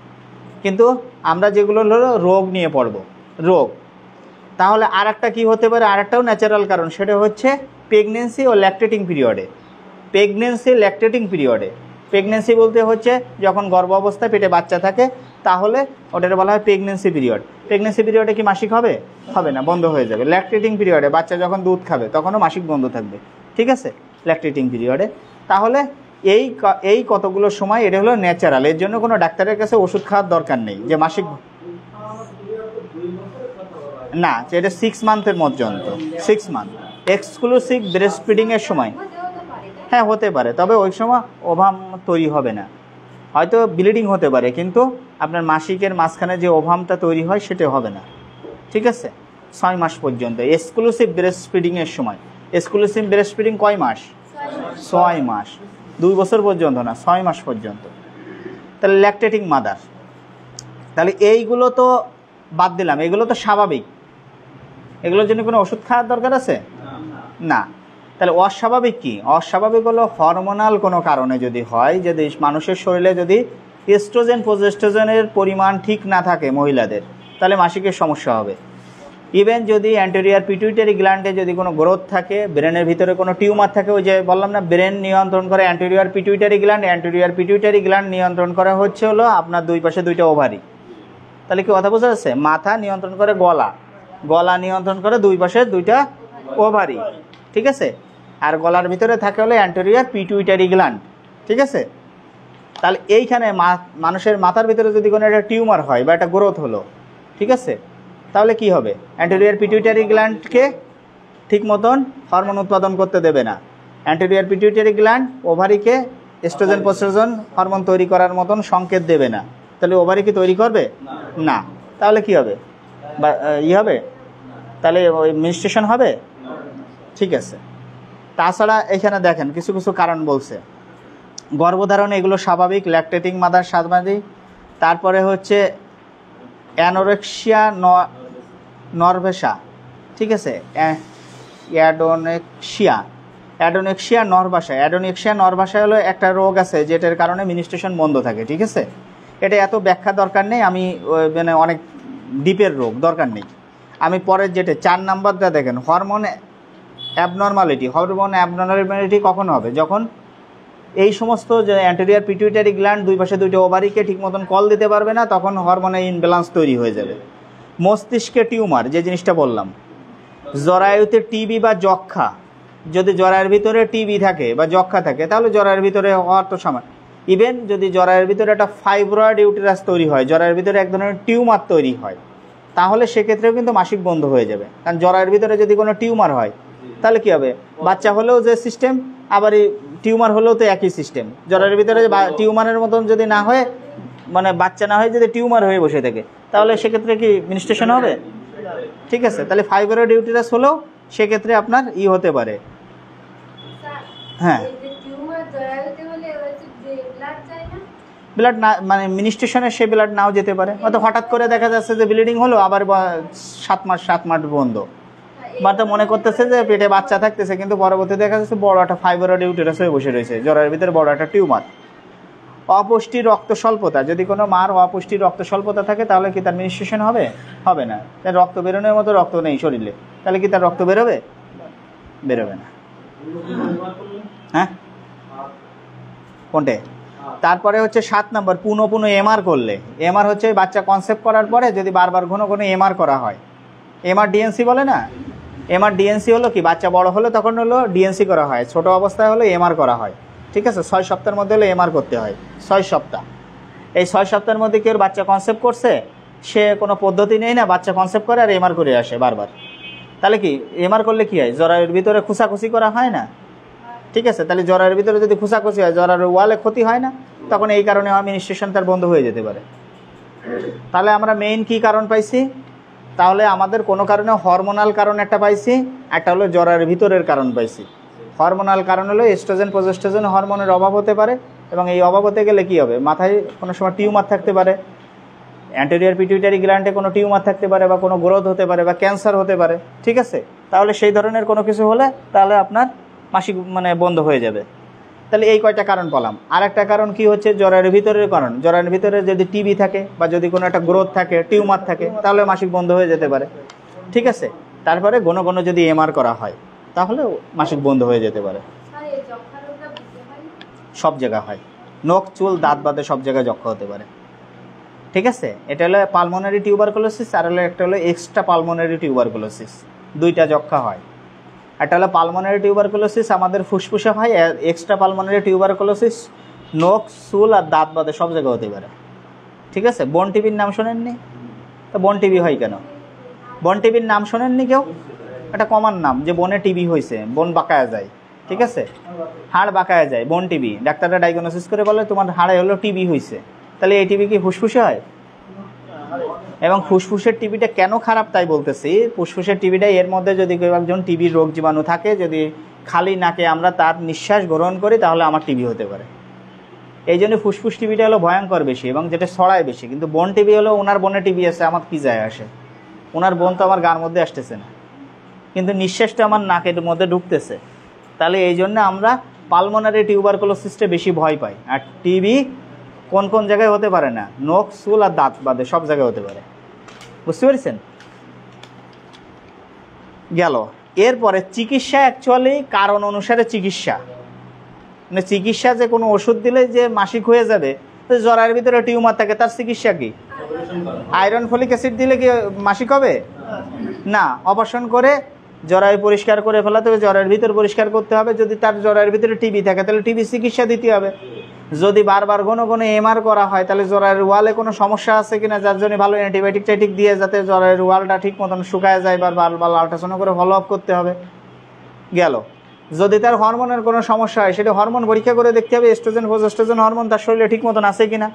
কিন্তু আমরা যেগুলো হলো রোগ নিয়ে পড়ব, রোগ। তাহলে আর একটা কী হতে পারে, আর একটাও ন্যাচারাল কারণ, সেটা হচ্ছে প্রেগনেন্সি ও ল্যাকটেটিং পিরিয়ডে। প্রেগনেন্সি বলতে হচ্ছে যখন গর্ভ অবস্থায় পেটে বাচ্চা থাকে, তাহলে ওটাকে বলা হয় প্রেগনেন্সি পিরিয়ড। প্রেগনেন্সি পিরিয়ডে কি মাসিক হবে? হবে না, বন্ধ হয়ে যাবে। ল্যাকটেটিং পিরিয়ডে বাচ্চা যখন দুধ খাবে তখনও মাসিক বন্ধ থাকবে, ঠিক আছে, ল্যাকটেটিং পিরিয়ডে। তাহলে এই কতগুলো সময় এটা হলো ন্যাচারাল, এর জন্য কোনো ডাক্তারের কাছে ওষুধ খাওয়ার দরকার নেই যে মাসিক না, এটা 6 মান্থের পর্যন্ত, 6 মান্থ এক্সক্লুসিভ ব্রেস্ট ফিডিংয়ের সময়। হ্যাঁ হতে পারে, তবে ওই সময় ওভাম তৈরি হবে না, হয়তো ব্লিডিং হতে পারে, কিন্তু আপনার মাসিকের মাঝখানে যে ওভামটা তৈরি হয় সেটা হবে না, ঠিক আছে। 6 মাস পর্যন্ত এক্সক্লুসিভ ব্রেস্ট ফিডিংয়ের সময়। এক্সক্লুসিভ ব্রেস্ট ফিডিং কয় মাস? 6 মাস, 2 বছর পর্যন্ত না, 6 মাস পর্যন্ত। তাহলে ল্যাকটেটিং মাদার, তাহলে এইগুলো তো বাদ দিলাম, এগুলো তো স্বাভাবিক, এগুলোর জন্য কোনো ওষুধ খাওয়ার দরকার আছে না। তাহলে অস্বাভাবিক কি? অস্বাভাবিক হলো হরমোনাল কোনো কারণে যদি হয়, যদি মানুষের শরীরে যদি এস্ট্রোজেন প্রোজেস্টেরনের পরিমাণ ঠিক না থাকে মহিলাদের, তাহলে মাসিকের সমস্যা হবে। ইভেন যদি অ্যান্টেরিয়র পিটুইটারি গ্ল্যান্ডে যদি কোনো গ্রোথ থাকে, ব্রেনের ভিতরে কোনো টিউমার থাকে, ওই যে বললাম না ব্রেন নিয়ন্ত্রণ করে anterior pituitary gland, anterior pituitary gland নিয়ন্ত্রণ করা হচ্ছে হলো আপনার দুই পাশে 2টা ওভারি। তাহলে কি কথা বোঝা যাচ্ছে? মাথা নিয়ন্ত্রণ করে গলা, গলা নিয়ন্ত্রণ করে 2 পাশে 2টা ওভারি, ঠিক আছে। আর গলার ভিতরে থাকে হলো অ্যান্টেরিয়র পিটুইটারি গ্ল্যান্ড, ঠিক আছে। তাহলে এইখানে মানুষের মাথার ভিতরে যদি কোনো একটা টিউমার হয় বা একটা গ্রোথ হলো, ঠিক আছে, তাহলে কি হবে? অ্যান্টেরিয়র পিটুইটারি গ্ল্যান্ডকে ঠিক মতন হরমোন উৎপাদন করতে দেবে না। অ্যান্টেরিয়র পিটুইটারি গ্ল্যান্ড ওভারিকে এস্ট্রোজেন প্রোজেস্টেরন হরমোন তৈরি করার মতন সংকেত দেবে না। তাহলে ওভারি কি তৈরি করবে না? তাহলে কি হবে? বা হবে, তাহলে ওই মেনস্ট্রুয়েশন হবে, ঠিক আছে। তাছাড়া এখানে দেখেন কিছু কিছু কারণ বলছে। গর্ভধারণ এগুলো স্বাভাবিক, ল্যাকটেটিং মাদার স্বাভাবিক। তারপরে হচ্ছে অ্যানোরেক্সিয়া নরভেসা, ঠিক আছে, অ্যাডোনেক্সিয়া নরভাসা হলো একটা রোগ আছে যেটার কারণে মিনিস্ট্রেশন বন্ধ থাকে, ঠিক আছে। এটা এত ব্যাখ্যা দরকার নেই, আমি মানে অনেক ডিপের রোগ দরকার নেই। আমি পরের যেটা 4 নাম্বারটা দেখেন, হরমোন অ্যাবনর্মালিটি কখন হবে? যখন এই সমস্ত যে অ্যান্টেরিয়র পিটুইটারি গ্ল্যান্ড 2 পাশে 2টা ওভারিকে ঠিক মতন কল দিতে পারবে না, তখন হরমোনের ইনব্যালেন্স তৈরি হয়ে যাবে। মস্তিষ্কে টিউমার, যে জিনিসটা বললাম, জরায়ুতে টিবি বা যক্ষা, যদি জরায়ের ভিতরে টিবি থাকে বা যক্ষা থাকে, তাহলে জরায়ের ভিতরে হওয়ার তো সময়। ইভেন যদি জরায়ের ভিতরে একটা ফাইব্রয়েড ইউটেরাস তৈরি হয়, জরায়ের ভিতরে এক ধরনের টিউমার তৈরি হয়, তাহলে সেক্ষেত্রেও কিন্তু মাসিক বন্ধ হয়ে যাবে। কারণ জরায়ের ভিতরে যদি কোনো টিউমার হয়, তাহলে কি হবে? বাচ্চা হলেও যে সিস্টেম, আবার এই টিউমার হলেও তো একই সিস্টেম। জরায়ের ভিতরে টিউমারের মতন যদি না হয়, মানে বাচ্চা না হয়ে যদি টিউমার হয়ে বসে থাকে, তাহলে সেক্ষেত্রে কি মিনিস্ট্রেশন হবে? ঠিক আছে। তাহলে ফাইব্রয়েড ইউটেরাস হলেও সেক্ষেত্রে আপনার হতে পারে। হ্যাঁ, ব্লাড না, মানে মিনিস্ট্রেশনের সে ব্লাড নাও যেতে পারে, হয়তো হঠাৎ করে দেখা যাচ্ছে যে ব্লিডিং হলো, আবার 7 মাস বন্ধ, বা তো মনে করতেছে যে পেটে বাচ্চা থাকতেছে, কিন্তু পরবর্তী দেখা যাচ্ছে বড় একটা ফাইব্রয়েড ইউটেরাস হয়ে বসে রয়েছে, জরায়ের ভিতরে বড় একটা টিউমার। অপুষ্টি রক্ত স্বল্পতা, যদি কোনো মার অপুষ্টি রক্ত স্বল্পতা থাকে, তাহলে কি তার মিনিস্ট্রেশন হবে? হবে না। তার রক্ত বেরোনোর মতো রক্ত নেই শরীরে, তাহলে কি তার রক্ত বেরোবে? বেরোবে না। হ্যাঁ, কোনটে? তারপরে হচ্ছে 7 নম্বর, পুনঃ এমআর করলে। এমআর হচ্ছে বাচ্চা কনসেপ্ট করার পরে যদি বারবার ঘন এমআর করা হয়, এমআর ডিএনসি বলে না। এমআর ডিএনসি হলো কি, বাচ্চা বড় হলে তখন হলো ডিএনসি করা হয়, ছোট অবস্থায় হলে এমআর করা হয়, ঠিক আছে। 6 সপ্তাহের মধ্যে হলে এমআর করতে হয়, 6 সপ্তাহ। এই 6 সপ্তাহের মধ্যে কেউ বাচ্চা কনসেপ্ট করছে, সে কোনো পদ্ধতি নেই না, বাচ্চা কনসেপ্ট করে আর এমআর করে আসে বারবার। তাহলে কি এমআর করলে কি হয়? জরায়ুর ভিতরে খুসাখুসি করা হয় না, ঠিক আছে। তাহলে জরায়ুর ভিতরে যদি খুসাখুসি হয়, জরায়ুর ওয়ালে ক্ষতি হয় না, তখন এই কারণে মিনিস্ট্রেশন তার বন্ধ হয়ে যেতে পারে। তাহলে আমরা মেইন কি কারণ পাইছি? তাহলে আমাদের কোনো কারণে হরমোনাল কারণ একটা পাইছি, একটা হলো জরায়ুর ভিতরের কারণ পাইছি। হরমোনাল কারণ হলো এস্ট্রোজেন প্রোজেস্টেরন হরমোনের অভাব হতে পারে, এবং এই অভাব হতে গেলে কি হবে? মাথায় কোনো সময় টিউমার থাকতে পারে, অ্যান্টেরিয়র পিটুইটারি গ্ল্যান্ডে কোনো টিউমার থাকতে পারে, বা কোনো গ্রোথ হতে পারে, বা ক্যান্সার হতে পারে, ঠিক আছে। তাহলে সেই ধরনের কোনো কিছু হলে তাহলে আপনার মাসিক মানে বন্ধ হয়ে যাবে। তাহলে এই কয়টা কারণ পেলাম। আর একটা কারণ কি হচ্ছে? জরায়ুর ভিতরের কারণ। জরায়ুর ভিতরে যদি টিবি থাকে বা যদি কোনো একটা গ্রোথ থাকে, টিউমার থাকে, তাহলে মাসিক বন্ধ হয়ে যেতে পারে, ঠিক আছে। তারপরে ঘন যদি এমআর করা হয়, তাহলে মাসিক বন্ধ হয়ে যেতে পারে। সব জায়গা হয়, নখ চুল দাঁত বাদে সব জায়গায় যক্ষা হতে পারে, ঠিক আছে। এটা হলো পালমোনারি টিউবারকুলোসিস, আর হলো একটা হলো এক্সট্রা পালমোনারি টিউবারকুলোসিস, 2টা যক্ষা হয়। একটা হলো পালমোনারি টিউবারকুলোসিস, আমাদের ফুসফুসে হয়, এক্সট্রা পালমোনারি টিউবারকুলোসিস নখ, চুল আর দাঁত বাদে সব জায়গায় হতে পারে। ঠিক আছে, বন টিবির নাম শোনেননি? তো বন টিবি হয় কেন? বন টিবির নাম শোনেননি কেউ? একটা কমন নাম যে বনে টিবি হয়েছে, বন বাঁকায়া যায়। ঠিক আছে, হাড় বাঁকায়া যায়, বন টিবি। ডাক্তাররা ডায়াগনোসিস করে বলে তোমার হাড়ে হলো টিবি হয়েছে। তাহলে এই টিবি কি ফুসফুসে হয়? এবং ফুসফুসের টিবিটা কেন খারাপ তাই বলতেছি। ফুসফুসের টিবিটা এর মধ্যে যদি কেউ একজন টিবির রোগ জীবাণু থাকে, যদি খালি নাকে আমরা তার নিঃশ্বাস গ্রহণ করি তাহলে আমার টিবি হতে পারে। এই জন্য ফুসফুস টিবিটা হলো ভয়ঙ্কর বেশি এবং যেটা ছড়ায় বেশি। কিন্তু বন টিবি হলো ওনার বনে টিবি আছে, আমার কি যায় আসে? ওনার বোন তো আমার গার মধ্যে আসতেছে না, কিন্তু নিঃশ্বাসটা আমার নাকের মধ্যে ঢুকতেছে। তাহলে এই জন্য আমরা পালমোনারি টিউবারকুলোসিসটা বেশি ভয় পাই। আর টিবি কোন কোন জায়গায় হতে পারে না? নখ, চুল আর দাঁত বাদে সব জায়গায় হতে পারে। বুঝতে পেরেছেন? গেল। এরপরে চিকিৎসা, অ্যাকচুয়ালি কারণ অনুসারে চিকিৎসা, মানে চিকিৎসা যে কোনো ওষুধ দিলে যে মাসিক হয়ে যাবে, তো জরায়ের ভিতরে টিউমার থাকে, তার চিকিৎসা কি? আয়রন ফলিক অ্যাসিড দিলে কি মাসিক হবে? না, অপারেশন করে জরায়ু পরিষ্কার করে ফেলাতে হবে, জরায়ের ভিতর পরিষ্কার করতে হবে। যদি তার জরায়ের ভিতরে টিবি থাকে তাহলে টিবি চিকিৎসা দিতে হবে। যদি বারবার ঘন ঘন এমআর করা হয় তাহলে জরায়ের ওয়ালে কোনো সমস্যা আছে কিনা, যার জন্য ভালো অ্যান্টিবায়োটিক টাইটিক দিয়ে যাতে জরায়ের ওয়ালটা ঠিক মতন শুকায় যায়, বা বারবার আল্ট্রাসাউন্ড করে ফলো আপ করতে হবে। গেল। যদি তার হরমোনের কোনো সমস্যা হয় সেটা হরমোন পরীক্ষা করে দেখতে হবে, এস্ট্রোজেন প্রোজেস্টেরন হরমোন তার শরীরে ঠিক মতন আছে কিনা।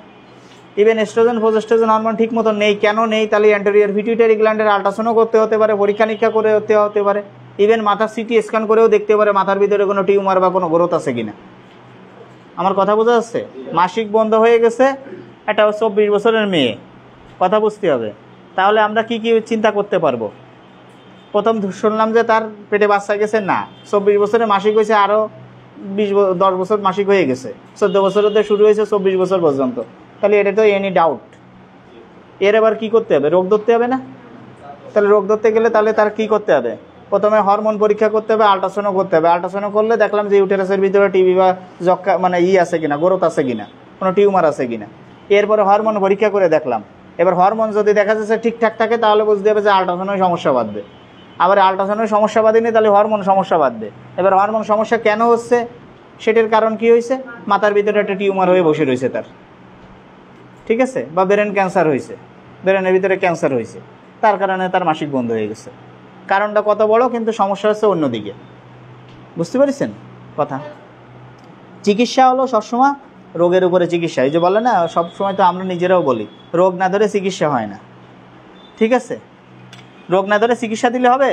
ইভেন এস্ট্রোজেন প্রোজেস্টেরন হরমোন ঠিক মতন নেই, কেন নেই? তাহলে অ্যান্টেরিয়র পিটুইটারি গ্ল্যান্ডের আল্ট্রাসাউন্ড করতে হতে পারে, পরীক্ষা নিরীক্ষা করে হতে পারে। ইভেন মাথার সিটি স্ক্যান করেও দেখতে পারে মাথার ভিতরে কোনো টিউমার বা কোনো গ্রোথ আছে কিনা। আমার কথা বোঝা যাচ্ছে? মাসিক বন্ধ হয়ে গেছে, একটা 24 বছরের মেয়ে, কথা বুঝতে হবে। তাহলে আমরা কি কি চিন্তা করতে পারবো? প্রথম শুনলাম যে তার পেটে বাচ্চা গেছে, না। 24 বছরে মাসিক হয়েছে, আরও 10 বছর মাসিক হয়ে গেছে, 14 বছরের শুরু হয়েছে 24 বছর পর্যন্ত। তাহলে এটা তো এনি ডাউট। এর এবার কি করতে হবে? রোগ ধরতে হবে না? তাহলে রোগ ধরতে গেলে তাহলে তার কি করতে হবে? প্রথমে হরমোন পরীক্ষা করতে হবে, আল্ট্রাসাউন্ড করতে হবে। আল্ট্রাসাউন্ড করলে দেখলাম যে ইউটেরাসের ভিতরে টিবি বা যক্ষা মানে আছে কিনা, গ্রোথ আছে কিনা, কোনো টিউমার আছে কিনা। এরপরে হরমোন পরীক্ষা করে দেখলাম। এবার হরমোন যদি দেখা যাচ্ছে ঠিকঠাক থাকে তাহলে বুঝতে হবে যে আল্ট্রাসাউন্ডের সমস্যা বাঁধবে। আবার আল্ট্রাসাউন্ডের সমস্যা বাঁধেনি তাহলে হরমোন সমস্যা বাঁধবে। এবার হরমোন সমস্যা কেন হচ্ছে, সেটার কারণ কি হয়েছে? মাথার ভিতরে একটা টিউমার হয়ে বসে রয়েছে তার, ঠিক আছে, বা ব্রেন ক্যান্সার হয়েছে, ব্রেনের ভিতরে ক্যান্সার হয়েছে, তার কারণে তার মাসিক বন্ধ হয়ে গেছে। কারণটা কত বড়, কিন্তু সমস্যা হচ্ছে অন্যদিকে। বুঝতে পেরেছেন কথা? চিকিৎসা হলো সবসময় রোগের উপরে চিকিৎসা। এই যে বলে না, সবসময় তো আমরা নিজেরাও বলি রোগ না ধরে চিকিৎসা হয় না। ঠিক আছে, রোগ না ধরে চিকিৎসা দিলে হবে?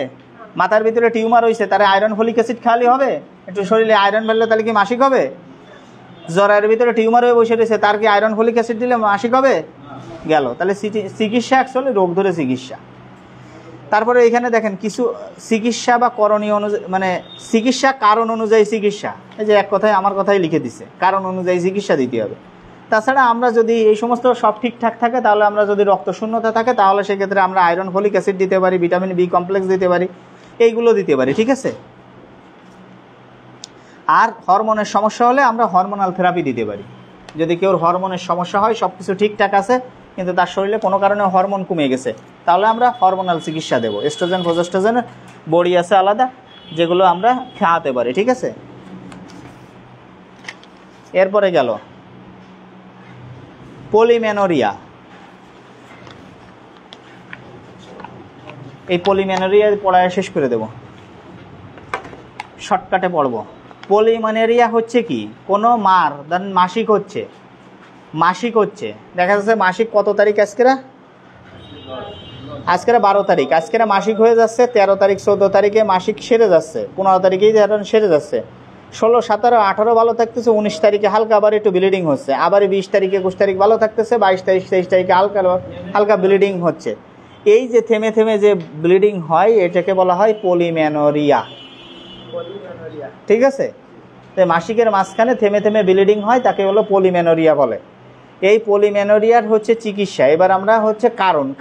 মাথার ভিতরে টিউমার হয়েছে, তার আয়রন ফলিক অ্যাসিড খাওয়ালে হবে? একটু শরীরে আয়রন ফেললে তাহলে কি মাসিক হবে? জরায়ের ভিতরে টিউমার হয়ে বসে রয়েছে, তার কি আয়রন ফলিক অ্যাসিড দিলে মাসিক হবে? গেল। তাহলে চিকিৎসা অ্যাকচুয়ালি রোগ ধরে চিকিৎসা। তারপরে এখানে দেখেন কিছু চিকিৎসা বা করণীয় অনুযায়ী, মানে চিকিৎসা কারণ অনুযায়ী চিকিৎসা। এই যে এক কথায় আমার কথাই লিখে দিছে, কারণ অনুযায়ী চিকিৎসা দিতে হবে। তাছাড়া আমরা যদি এই সমস্ত সব ঠিকঠাক থাকে, তাহলে আমরা যদি রক্ত শূন্যতা থাকে তাহলে সেক্ষেত্রে আমরা আয়রন ফলিক অ্যাসিড দিতে পারি, ভিটামিন বি কমপ্লেক্স দিতে পারি, এইগুলো দিতে পারি। ঠিক আছে। আর হরমোনের সমস্যা হলে আমরা হরমোনাল থেরাপি দিতে পারি। যদি কেউ হরমোনের সমস্যা হয়, সব কিছু ঠিকঠাক আছে কিন্তু তার শরীরে কোনো কারণে হরমোন কমে গেছে, তাহলে আমরা হরমোনাল চিকিৎসা দেবো। এস্ট্রোজেন প্রোজেস্টেরনের বড়ি আছে আলাদা, যেগুলো আমরা খাওয়াতে পারি। ঠিক আছে। এরপরে গেল পলিমেনোরিয়া। এই পলিমেনোরিয়া পড়ায় শেষ করে দেব, শর্টকাটে পড়ব। পলিমেনোরিয়া হচ্ছে কি, কোনো মার ধরেন মাসিক হচ্ছে, দেখা যাচ্ছে মাসিক কত তারিখ, আজকের 12 তারিখ, আজকের মাসিক হয়ে যাচ্ছে 13 তারিখ, 14 তারিখে মাসিক সেরে যাচ্ছে, 15 তারিখেই ধরেন সেরে যাচ্ছে, 16, 17, 18 ভালো থাকতেছে, 19 তারিখে হালকা আবার একটু ব্লিডিং হচ্ছে, আবার 20 তারিখে 21 তারিখ ভালো থাকতেছে, 22 তারিখ 23 তারিখে হালকা ব্লিডিং হচ্ছে। এই যে থেমে থেমে যে ব্লিডিং হয় এটাকে বলা হয় পলিমেনোরিয়া। ঠিক আছে। তো মাসিকের মাঝখানে থেমে থেমে ব্লিডিং হয়, তাকে হলো পলিমেনোরিয়া বলে। এই পলিমেনোরিয়ার হচ্ছে চিকিৎসা। এবার আমরা হচ্ছে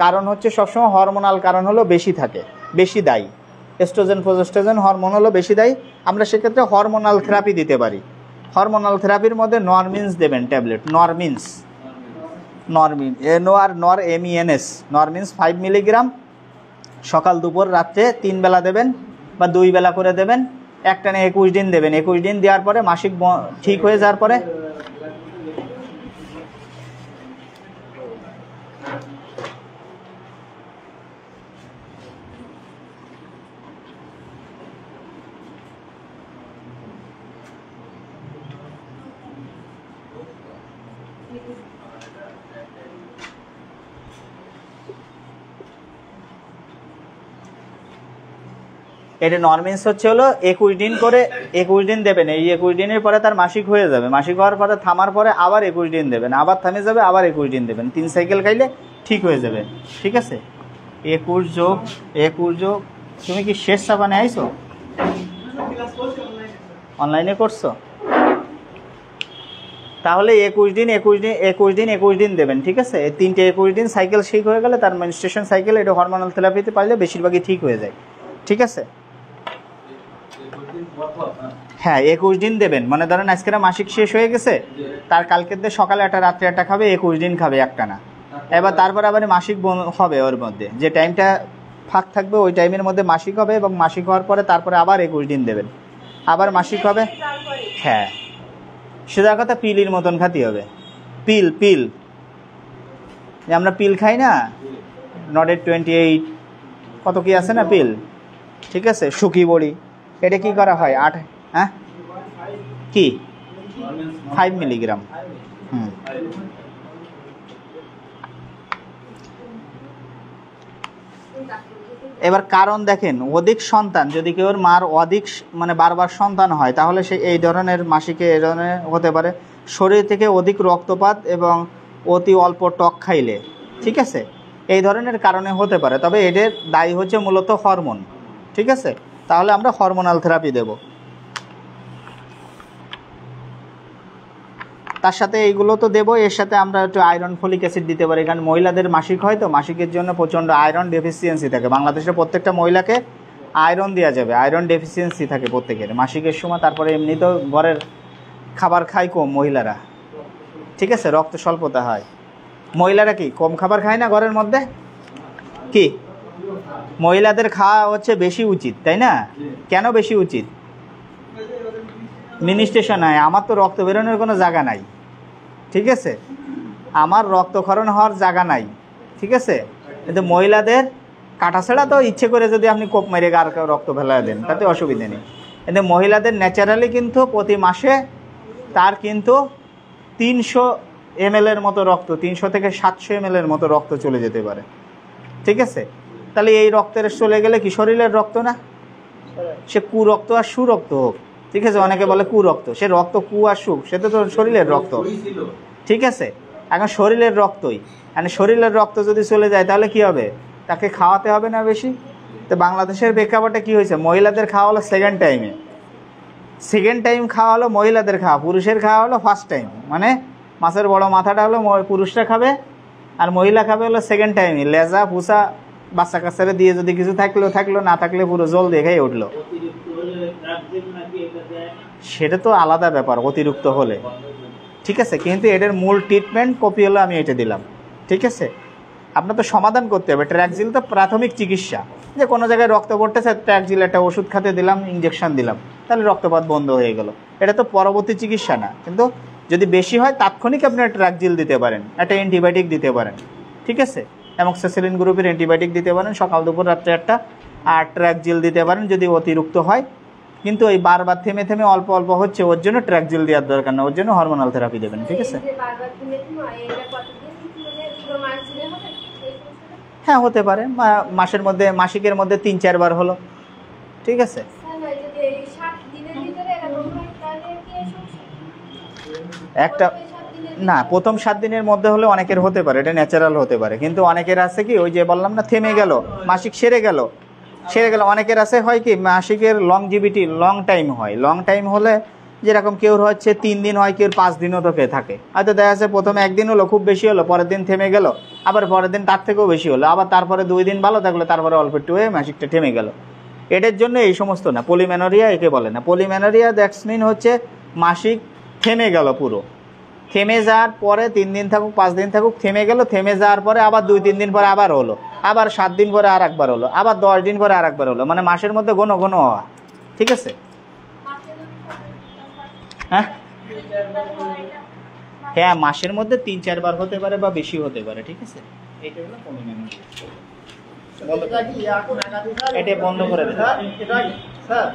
কারণ হচ্ছে সবসময় হরমোনাল কারণ হলো বেশি থাকে, বেশি দায়ী। এস্ট্রোজেন প্রোজেস্টেরন হরমোন হলো বেশি দায়ী। আমরা সেক্ষেত্রে হরমোনাল থেরাপি দিতে পারি। হরমোনাল থেরাপির মধ্যে নরমিনস দেবেন ট্যাবলেট, নরমিন NORMENS, নরমিনস 5 মিলিগ্রাম, সকাল দুপুর রাত্রে 3 বেলা দেবেন। বা 2 বেলা করে দেবেন, একটানে 21 দিন দেবেন। 21 দিন দেওয়ার পরে মাসিক ঠিক হয়ে যাওয়ার পরে এটা নরমিন্স হচ্ছে হলো 21 দিন করে 21 দিন দেবেন। এই 21 দিনের পরে তার মাসিক হয়ে যাবে, মাসিক হওয়ার পরে থামার পরে আবার 21 দিন দেবেন, আবার থামে যাবে, আবার 21 দিন দেবেন, 3 সাইকেল খাইলে ঠিক হয়ে যাবে। ঠিক আছে, 21 যোগ 21 যোগ, তুমি কি শেষ সাবানে আইছো? অনলাইনে করছো? তাহলে 21 দিন 21 দিন 21 দিন 21 দিন দেবেন। ঠিক আছে, এই 3টে 21 দিন সাইকেল ঠিক হয়ে গেলে তার মেনস্ট্রুয়েশন সাইকেল, এটা হরমোনাল থেরাপিতে পারলে বেশিরভাগই ঠিক হয়ে যায়। ঠিক আছে, হ্যাঁ 21 দিন দেবেন। মনে ধরেন আজকের মাসিক শেষ হয়ে গেছে, তার কালকের দিয়ে সকালে একটা রাত্রে একটা খাবে, 21 দিন খাবে একটানা। এবার তারপর আবার মাসিক হবে, ওর মধ্যে যে টাইমটা ফাঁক থাকবে ওই টাইমের মধ্যে মাসিক হবে, এবং মাসিক হওয়ার পরে তারপরে আবার 21 দিন দেবেন, আবার মাসিক হবে। হ্যাঁ, সোজা কথা পিলির মতন খাতি হবে। পিল পিল আমরা পিল খাই না, নডের 28 কত কি আছে না পিল। ঠিক আছে, শুকি বড়ি, এটা কি করা হয় 8 হ্যাঁ কি 5 মিলিগ্রাম। এবার কারণ দেখেন, অধিক সন্তান যদি কেউ মার অধিক মানে বারবার সন্তান হয়, তাহলে সে এই ধরনের মাসিকে এই ধরনের হতে পারে। শরীর থেকে অধিক রক্তপাত এবং অতি অল্প টক খাইলে, ঠিক আছে, এই ধরনের কারণে হতে পারে। তবে এদের দায়ী হচ্ছে মূলত হরমোন। ঠিক আছে, তাহলে আমরা হরমোনাল থেরাপি দেব। তার সাথে এইগুলো তো দেবো, এর সাথে আমরা একটু আয়রন ফলিক অ্যাসিড দিতে পারি, কারণ মহিলাদের মাসিক হয় তো, মাসিকের জন্য প্রচণ্ড আয়রন ডেফিসিয়েন্সি থাকে। বাংলাদেশের প্রত্যেকটা মহিলাকে আয়রন দেওয়া যাবে, আয়রন ডেফিসিয়েন্সি থাকে প্রত্যেকের মাসিকের সময়। তারপরে এমনি তো ঘরের খাবার খায় কম মহিলারা, ঠিক আছে, রক্ত স্বল্পতা হয়। মহিলারা কি কম খাবার খায় না ঘরের মধ্যে? কি মহিলাদের খাওয়া হচ্ছে বেশি উচিত, তাই না? কেন বেশি উচিত? মিনিস্ট্রেশন হয়, আমার তো রক্ত বেরোনোর কোনো জায়গা নাই। ঠিক আছে, আমার রক্তক্ষরণ হওয়ার জায়গা নাই। ঠিক আছে, কিন্তু মহিলাদের কাটাছেড়া তো ইচ্ছে করে যদি আপনি কোপ মেরে আর রক্ত ফেলা দেন তাতে অসুবিধা নেই। কিন্তু মহিলাদের ন্যাচারালি কিন্তু প্রতি মাসে তার কিন্তু 300 ml এর মতো রক্ত, 300 থেকে 700 ml এর মতো রক্ত চলে যেতে পারে। ঠিক আছে, তাহলে এই রক্তের চলে গেলে কি শরীরের রক্ত না, সে কুরক্ত আর সুরক্ত হোক। ঠিক আছে, অনেকে বলে কুরক্ত, সে রক্ত কু আর সু, সেটা তো শরীরের রক্ত। ঠিক আছে, এখন শরীরের রক্তই, মানে শরীরের রক্ত যদি চলে যায় তাহলে কি হবে? তাকে খাওয়াতে হবে না বেশি। তো বাংলাদেশের প্রেক্ষাপটে কি হয়েছে, মহিলাদের খাওয়া হলো সেকেন্ড টাইমে, সেকেন্ড টাইম খাওয়া হলো মহিলাদের খাওয়া, পুরুষের খাওয়া হলো ফার্স্ট টাইম। মানে মাছের বড় মাথাটা হলো পুরুষরা খাবে, আর মহিলা খাবে হলো সেকেন্ড টাইমে। লেজা পুষা বাচ্চা কাচ্চারা দিয়ে যদি কিছু থাকলো, না থাকলে পুরো জল দেখাই উঠলো, সেটা তো আলাদা ব্যাপার অতিরিক্ত হলে। ঠিক আছে, কিন্তু এটার মূল ট্রিটমেন্ট কপি হলো আমি এটা দিলাম। ঠিক আছে, আপনার তো সমাধান করতে হবে। ট্র্যাকজিল তো প্রাথমিক চিকিৎসা, যে কোনো জায়গায় রক্ত পড়তেছে, ট্র্যাকজিল একটা ওষুধ খাতে দিলাম, ইঞ্জেকশন দিলাম, তাহলে রক্তপাত বন্ধ হয়ে গেল। এটা তো পরবর্তী চিকিৎসা না। কিন্তু যদি বেশি হয় তাৎক্ষণিক আপনি ট্র্যাকজিল দিতে পারেন, একটা অ্যান্টিবায়োটিক দিতে পারেন। ঠিক আছে, অ্যামক্সিসিলিন গ্রুপের অ্যান্টিবায়োটিক দিতে পারেন সকাল দুপুর রাত্রে একটা, আর ট্র্যাকজিল দিতে পারেন যদি অতিরিক্ত হয়। কিন্তু ওই বারবার থেমে থেমে অল্প অল্প হচ্ছে, ওর জন্য ট্র্যাকজিল দেওয়ার দরকার না, ওর জন্য হরমোনাল থেরাপি দেবেন। ঠিক আছে, হ্যাঁ হতে পারে মাসের মধ্যে, মাসিকের মধ্যে 3-4 বার হলো। ঠিক আছে, একটা না, প্রথম 7 দিনের মধ্যে হলে অনেকের হতে পারে, এটা ন্যাচারাল হতে পারে। কিন্তু অনেকের আছে কি, ওই যে বললাম না, থেমে গেল, মাসিক সেরে গেল। অনেকের আছে হয় কি, মাসিকের লংজিভিটি লং টাইম হয়। লং টাইম হলে যেরকম কেউ হচ্ছে 3 দিন হয়, কেউ 5 দিনও তোকে থাকে। হয়তো দেখা যাচ্ছে প্রথমে 1 দিন হলো, খুব বেশি হলো, পরের দিন থেমে গেল, আবার পরের দিন তার থেকেও বেশি হলো, আবার তারপরে 2 দিন ভালো থাকলো, তারপরে অল্প একটু হয়ে মাসিকটা থেমে গেল। এটার জন্য এই সমস্ত না, পলিমেনোরিয়া একে বলে না। পলিমেনোরিয়া দ্যাটস মিন হচ্ছে মাসিক থেমে গেল পুরো, থেমে যাওয়ার পরে 3 দিন থাকুক 5 দিন থাকুক, থেমে গেল, থেমে যাওয়ার পরে আবার 2-3 দিন পরে আবার হলো, আবার 7 দিন পরে আর একবার হলো, আবার 10 দিন পরে আর একবার হলো, মানে মাসের মধ্যে ঘন ঘন হওয়া। ঠিক আছে? হ্যাঁ হ্যাঁ, মাসের মধ্যে 3-4 বার হতে পারে বা বেশি হতে পারে। ঠিক আছে, এইটা হলো কমিউনিটি। এটা কি এখন একাধিক এটা বন্ধ করে দেন। স্যার, এটা কি স্যার